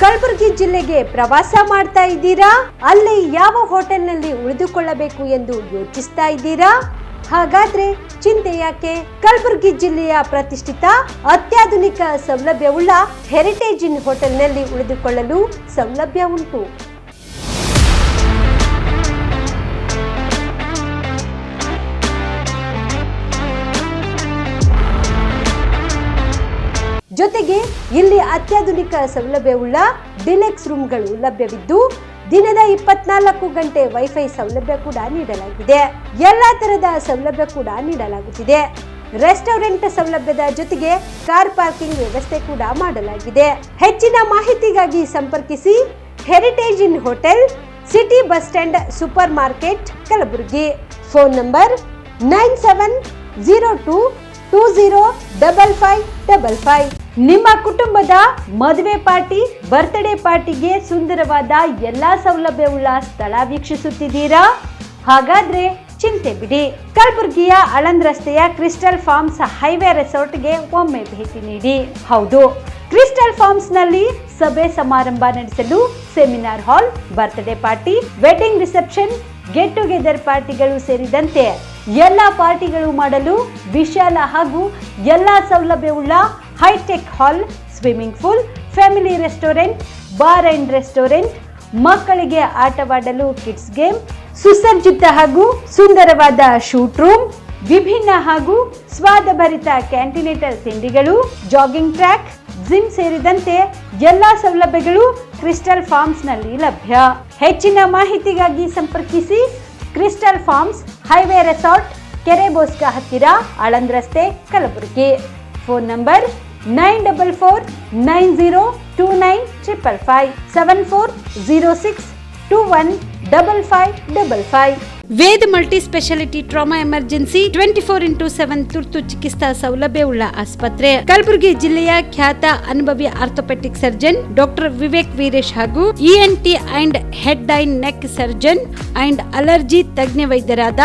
Kalaburagi ಜಿಲ್ಲೆಗೆ ಪ್ರವಾಸ ಮಾಡ್ತಾ ಇದ್ದೀರಾ? ಅಲ್ಲಿ ಯಾವ ಹೋಟೆಲ್ನಲ್ಲಿ ಉಳಿದುಕೊಳ್ಳಬೇಕು ಎಂದು ಯೋಚಿಸ್ತಾ ಇದ್ದೀರಾ? ಹಾಗಾದ್ರೆ ಚಿಂತೆ ಯಾಕೆ? ಕಲಬುರಗಿ ಜಿಲ್ಲೆಯ ಪ್ರತಿಷ್ಠಿತ ಅತ್ಯಾಧುನಿಕ ಸೌಲಭ್ಯವುಳ್ಳ ಹೆರಿಟೇಜ್ ಇನ್ ಹೋಟೆಲ್ನಲ್ಲಿ ಉಳಿದುಕೊಳ್ಳಲು ಸೌಲಭ್ಯ ಉಂಟು. ಜೊತೆಗೆ ಇಲ್ಲಿ ಅತ್ಯಾಧುನಿಕ ಸೌಲಭ್ಯವುಳ್ಳ ಡಿಲೆಕ್ಸ್ ರೂಮ್ಗಳು ಲಭ್ಯವಿದ್ದು ದಿನದ 24 ಗಂಟೆ ವೈಫೈ ಸೌಲಭ್ಯ ಕೂಡ ನೀಡಲಾಗಿದೆ. ಎಲ್ಲಾ ತರಹದ ಸೌಲಭ್ಯ ಕೂಡ ನೀಡಲಾಗುತ್ತಿದೆ. ರೆಸ್ಟೋರೆಂಟ್ ಸೌಲಭ್ಯದ ಜೊತೆಗೆ ಕಾರ್ ಪಾರ್ಕಿಂಗ್ ವ್ಯವಸ್ಥೆ ಕೂಡ ಮಾಡಲಾಗಿದೆ. ಹೆಚ್ಚಿನ ಮಾಹಿತಿಗಾಗಿ ಸಂಪರ್ಕಿಸಿ heritage inn hotel, city bus stand, super market, Kalaburagi. Phone number 9702205555. ನಿಮ್ಮ ಕುಟುಂಬದ ಮದುವೆ ಪಾರ್ಟಿ, ಬರ್ತ್ಡೇ ಪಾರ್ಟಿಗೆ ಸುಂದರವಾದ ಎಲ್ಲಾ ಸೌಲಭ್ಯವುಳ್ಳ ಸ್ಥಳ ವೀಕ್ಷಿಸುತ್ತಿದ್ದೀರಾ? ಹಾಗಾದ್ರೆ ಚಿಂತೆ ಬಿಡಿ. ಕಲಬುರಗಿಯ ಆಳಂದ್ ರಸ್ತೆಯ ಕ್ರಿಸ್ಟಲ್ ಫಾರ್ಮ್ಸ್ ಹೈವೇ ರೆಸಾರ್ಟ್ಗೆ ಒಮ್ಮೆ ಭೇಟಿ ನೀಡಿ. ಹೌದು, ಕ್ರಿಸ್ಟಲ್ ಫಾರ್ಮ್ಸ್ ನಲ್ಲಿ ಸಭೆ ಸಮಾರಂಭ ನಡೆಸಲು seminar hall, birthday party, wedding reception, get together ಪಾರ್ಟಿಗಳು ಸೇರಿದಂತೆ ಎಲ್ಲಾ ಪಾರ್ಟಿಗಳು ಮಾಡಲು ವಿಶಾಲ ಹಾಗೂ ಎಲ್ಲಾ ಸೌಲಭ್ಯವುಳ್ಳ high tech hall, swimming pool, family restaurant, bar and restaurant, ಮಕ್ಕಳಿಗೆ ಆಟವಾಡಲು ಕಿಡ್ಸ್ ಗೇಮ್, ಸುಸಜ್ಜಿತ ಹಾಗೂ ಸುಂದರವಾದ ಶೂಟ್ ರೂಮ್, ವಿಭಿನ್ನ ಹಾಗೂ ಸ್ವಾದಭರಿತ ಕ್ಯಾಂಟಿನೇಟಲ್ ತಿಂಡಿಗಳು, ಜಾಗಿಂಗ್ ಟ್ರ್ಯಾಕ್, ಜಿಮ್ ಸೇರಿದಂತೆ ಎಲ್ಲಾ ಸೌಲಭ್ಯಗಳು ಕ್ರಿಸ್ಟಲ್ ಫಾರ್ಮ್ಸ್ ನಲ್ಲಿ ಲಭ್ಯ. ಹೆಚ್ಚಿನ ಮಾಹಿತಿಗಾಗಿ ಸಂಪರ್ಕಿಸಿ ಕ್ರಿಸ್ಟಲ್ ಫಾರ್ಮ್ಸ್ ಹೈವೇ ರೆಸಾರ್ಟ್, ಕೆರೆ ಬೋಸ್ಕ ಹತ್ತಿರ, ಆಳಂದ್ ರಸ್ತೆ, Kalaburagi. Phone number 9490295555 7406215555. Ved multi speciality trauma emergency 24x7 ತುರ್ತು ಚಿಕಿತ್ಸಾ ಸೌಲಭ್ಯವುಳ್ಳ ಆಸ್ಪತ್ರೆ. ಕಲಬುರಗಿ ಜಿಲ್ಲೆಯ ಖ್ಯಾತ ಅನುಭವಿ orthopaedic surgeon doctor Vivek Veeresh ಹಾಗೂ ENT and head and neck surgeon and allergy ತಜ್ಞ ವೈದ್ಯರಾದ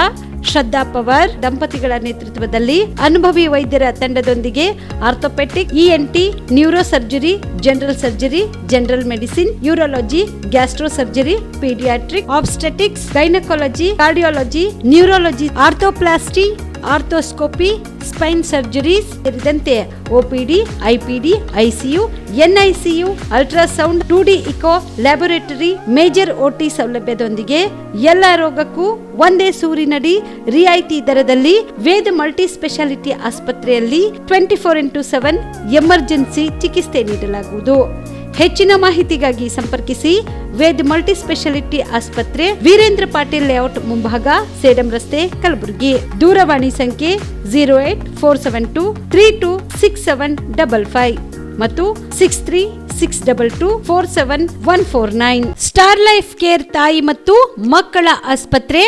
ಶ್ರದ್ಧಾ ಪವಾರ್ ದಂಪತಿಗಳ ನೇತೃತ್ವದಲ್ಲಿ ಅನುಭವಿ ವೈದ್ಯರ ತಂಡದೊಂದಿಗೆ orthopaedic, ENT, neuro surgery, general surgery, general medicine, urology, gastro surgery, paediatric, obstetrics, gynaecology, cardiology, neurology, arthroplasty, arthroscopy, spine surgeries ಸೇರಿದಂತೆ OPD, IPD, ICU, NICU, ultrasound, 2D echo, laboratory, major OT ಸೌಲಭ್ಯದೊಂದಿಗೆ ಎಲ್ಲ ರೋಗಕ್ಕೂ ಒಂದೇ ಸೂರಿನಡಿ ರಿಯಾಯಿತಿ ದರದಲ್ಲಿ ವೇದ ಮಲ್ಟಿ ಸ್ಪೆಷಾಲಿಟಿ ಆಸ್ಪತ್ರೆಯಲ್ಲಿ 24x7 emergency ಚಿಕಿತ್ಸೆ ನೀಡಲಾಗುವುದು. ಹೆಚ್ಚಿನ ಮಾಹಿತಿಗಾಗಿ ಸಂಪರ್ಕಿಸಿ ವೇದ್ ಮಲ್ಟಿ ಸ್ಪೆಷಾಲಿಟಿ ಆಸ್ಪತ್ರೆ, ವೀರೇಂದ್ರ ಪಾಟೀಲ್ ಲೇಔಟ್ ಮುಂಭಾಗ, ಸೇಡಂ ರಸ್ತೆ, ಕಲಬುರಗಿ. ದೂರವಾಣಿ ಸಂಖ್ಯೆ 08472326755 ಮತ್ತು 6362247149. ಸ್ಟಾರ್ ಲೈಫ್ ಕೇರ್ ತಾಯಿ ಮತ್ತು ಮಕ್ಕಳ ಆಸ್ಪತ್ರೆ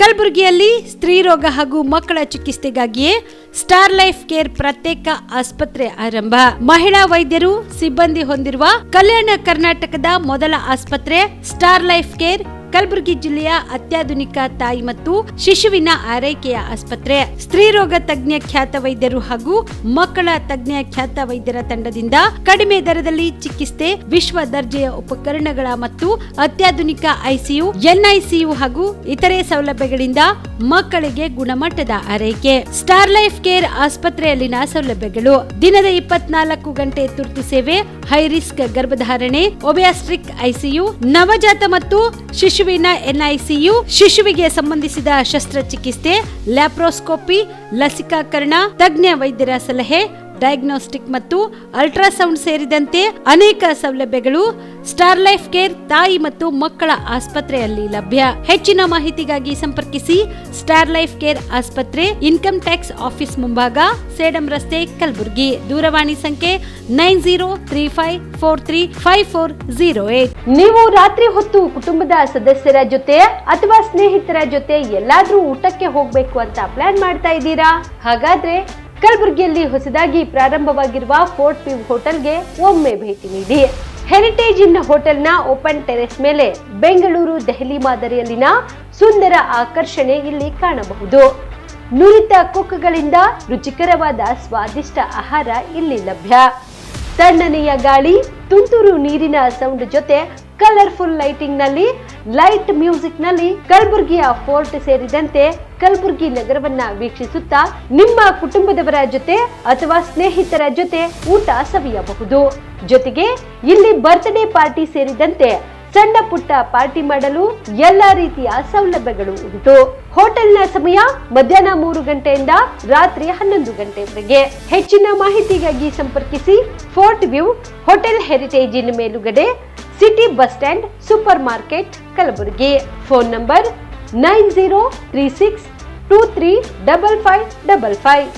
ಕಲಬುರಗಿಯಲ್ಲಿ ಸ್ತ್ರೀ ರೋಗ ಹಾಗೂ ಮಕ್ಕಳ ಚಿಕಿತ್ಸೆಗಾಗಿಯೇ ಸ್ಟಾರ್ ಲೈಫ್ ಕೇರ್ ಪ್ರತ್ಯೇಕ ಆಸ್ಪತ್ರೆ ಆರಂಭ. ಮಹಿಳಾ ವೈದ್ಯರು ಸಿಬ್ಬಂದಿ ಹೊಂದಿರುವ ಕಲ್ಯಾಣ ಕರ್ನಾಟಕದ ಮೊದಲ ಆಸ್ಪತ್ರೆ ಸ್ಟಾರ್ ಲೈಫ್ ಕೇರ್ ಕಲಬುರಗಿ ಜಿಲ್ಲೆಯ ಅತ್ಯಾಧುನಿಕ ತಾಯಿ ಮತ್ತು ಶಿಶುವಿನ ಆರೈಕೆಯ ಆಸ್ಪತ್ರೆ. ಸ್ತ್ರೀ ರೋಗ ತಜ್ಞ ಖ್ಯಾತ ವೈದ್ಯರು ಹಾಗೂ ಮಕ್ಕಳ ತಜ್ಞ ಖ್ಯಾತ ವೈದ್ಯರ ತಂಡದಿಂದ ಕಡಿಮೆ ದರದಲ್ಲಿ ಚಿಕಿತ್ಸೆ, ವಿಶ್ವ ದರ್ಜೆಯ ಉಪಕರಣಗಳ ಮತ್ತು ಅತ್ಯಾಧುನಿಕ ಐಸಿಯು, ಎನ್ಐಸಿಯು ಹಾಗೂ ಇತರೆ ಸೌಲಭ್ಯಗಳಿಂದ ಮಕ್ಕಳಿಗೆ ಗುಣಮಟ್ಟದ ಆರೈಕೆ. ಸ್ಟಾರ್ ಲೈಫ್ ಕೇರ್ ಆಸ್ಪತ್ರೆಯಲ್ಲಿನ ಸೌಲಭ್ಯಗಳು: ದಿನದ 24 ಗಂಟೆ ತುರ್ತು ಸೇವೆ, ಹೈ ರಿಸ್ಕ್ ಗರ್ಭಧಾರಣೆ, ಒಬಿಯಾಸ್ಟ್ರಿಕ್ ಐಸಿಯು, ನವಜಾತ ಮತ್ತು ಶಿಶುವಿನ ಎನ್ಐಸಿಯು, ಶಿಶುವಿಗೆ ಸಂಬಂಧಿಸಿದ ಶಸ್ತ್ರಚಿಕಿತ್ಸೆ, ಲ್ಯಾಪ್ರೋಸ್ಕೋಪಿ, ಲಸಿಕಾಕರಣ, ತಜ್ಞ ವೈದ್ಯರ ಸಲಹೆ, ಡಯಾಗ್ನೋಸ್ಟಿಕ್ ಮತ್ತು ಅಲ್ಟ್ರಾಸೌಂಡ್ ಸೇರಿದಂತೆ ಅನೇಕ ಸೌಲಭ್ಯಗಳು ಸ್ಟಾರ್ ಲೈಫ್ ಕೇರ್ ತಾಯಿ ಮತ್ತು ಮಕ್ಕಳ ಆಸ್ಪತ್ರೆಯಲ್ಲಿ ಲಭ್ಯ. ಹೆಚ್ಚಿನ ಮಾಹಿತಿಗಾಗಿ ಸಂಪರ್ಕಿಸಿ ಸ್ಟಾರ್ ಲೈಫ್ ಕೇರ್ ಆಸ್ಪತ್ರೆ, ಇನ್ಕಮ್ ಟ್ಯಾಕ್ಸ್ ಆಫೀಸ್ ಮುಂಭಾಗ, ಸೇಡಂ ರಸ್ತೆ, ಕಲಬುರಗಿ. ದೂರವಾಣಿ ಸಂಖ್ಯೆ 9035435408. ನೀವು ರಾತ್ರಿ ಹೊತ್ತು ಕುಟುಂಬದ ಸದಸ್ಯರ ಜೊತೆ ಅಥವಾ ಸ್ನೇಹಿತರ ಜೊತೆ ಎಲ್ಲಾದ್ರೂ ಊಟಕ್ಕೆ ಹೋಗ್ಬೇಕು ಅಂತ ಪ್ಲಾನ್ ಮಾಡ್ತಾ ಇದ್ದೀರಾ? ಹಾಗಾದ್ರೆ ಕಲಬುರಗಿಯಲ್ಲಿ ಹೊಸದಾಗಿ ಪ್ರಾರಂಭವಾಗಿರುವ ಫೋರ್ಟ್ ವ್ಯೂ ಹೋಟೆಲ್ಗೆ ಒಮ್ಮೆ ಭೇಟಿ ನೀಡಿ. ಹೆರಿಟೇಜ್ ಇನ್ ಹೋಟೆಲ್ನ ಓಪನ್ ಟೆರೆಸ್ ಮೇಲೆ ಬೆಂಗಳೂರು, ದೆಹಲಿ ಮಾದರಿಯಲ್ಲಿನ ಸುಂದರ ಆಕರ್ಷಣೆ ಇಲ್ಲಿ ಕಾಣಬಹುದು. ನುರಿತ ಕುಕ್ಗಳಿಂದ ರುಚಿಕರವಾದ ಸ್ವಾದಿಷ್ಟ ಆಹಾರ ಇಲ್ಲಿ ಲಭ್ಯ. ತಣ್ಣನೆಯ ಗಾಳಿ, ತುಂತುರು ನೀರಿನ ಸೌಂಡ್ ಜೊತೆ ಕಲರ್ಫುಲ್ ಲೈಟಿಂಗ್ ನಲ್ಲಿ, ಲೈಟ್ ಮ್ಯೂಸಿಕ್ ನಲ್ಲಿ ಕಲಬುರಗಿಯ ಫೋರ್ಟ್ ಸೇರಿದಂತೆ ಕಲಬುರಗಿ ನಗರವನ್ನ ವೀಕ್ಷಿಸುತ್ತಾ ನಿಮ್ಮ ಕುಟುಂಬದವರ ಜೊತೆ ಅಥವಾ ಸ್ನೇಹಿತರ ಜೊತೆ ಊಟ ಸವಿಯಬಹುದು. ಜೊತೆಗೆ ಇಲ್ಲಿ ಬರ್ತ್ಡೇ ಪಾರ್ಟಿ ಸೇರಿದಂತೆ ಸಣ್ಣ ಪುಟ್ಟ ಪಾರ್ಟಿ ಮಾಡಲು ಎಲ್ಲಾ ರೀತಿಯ ಸೌಲಭ್ಯಗಳು ಉಂಟು. ಹೋಟೆಲ್ನ ಸಮಯ ಮಧ್ಯಾಹ್ನ 3 ಗಂಟೆಯಿಂದ ರಾತ್ರಿ 11 ಗಂಟೆವರೆಗೆ. ಹೆಚ್ಚಿನ ಮಾಹಿತಿಗಾಗಿ ಸಂಪರ್ಕಿಸಿ ಫೋರ್ಟ್ ವ್ಯೂ ಹೋಟೆಲ್, ಹೆರಿಟೇಜ್ ಇನ್ ಮೇಲುಗಡೆ, city bus stand, super market, Kalaburagi. Phone number 9036235555.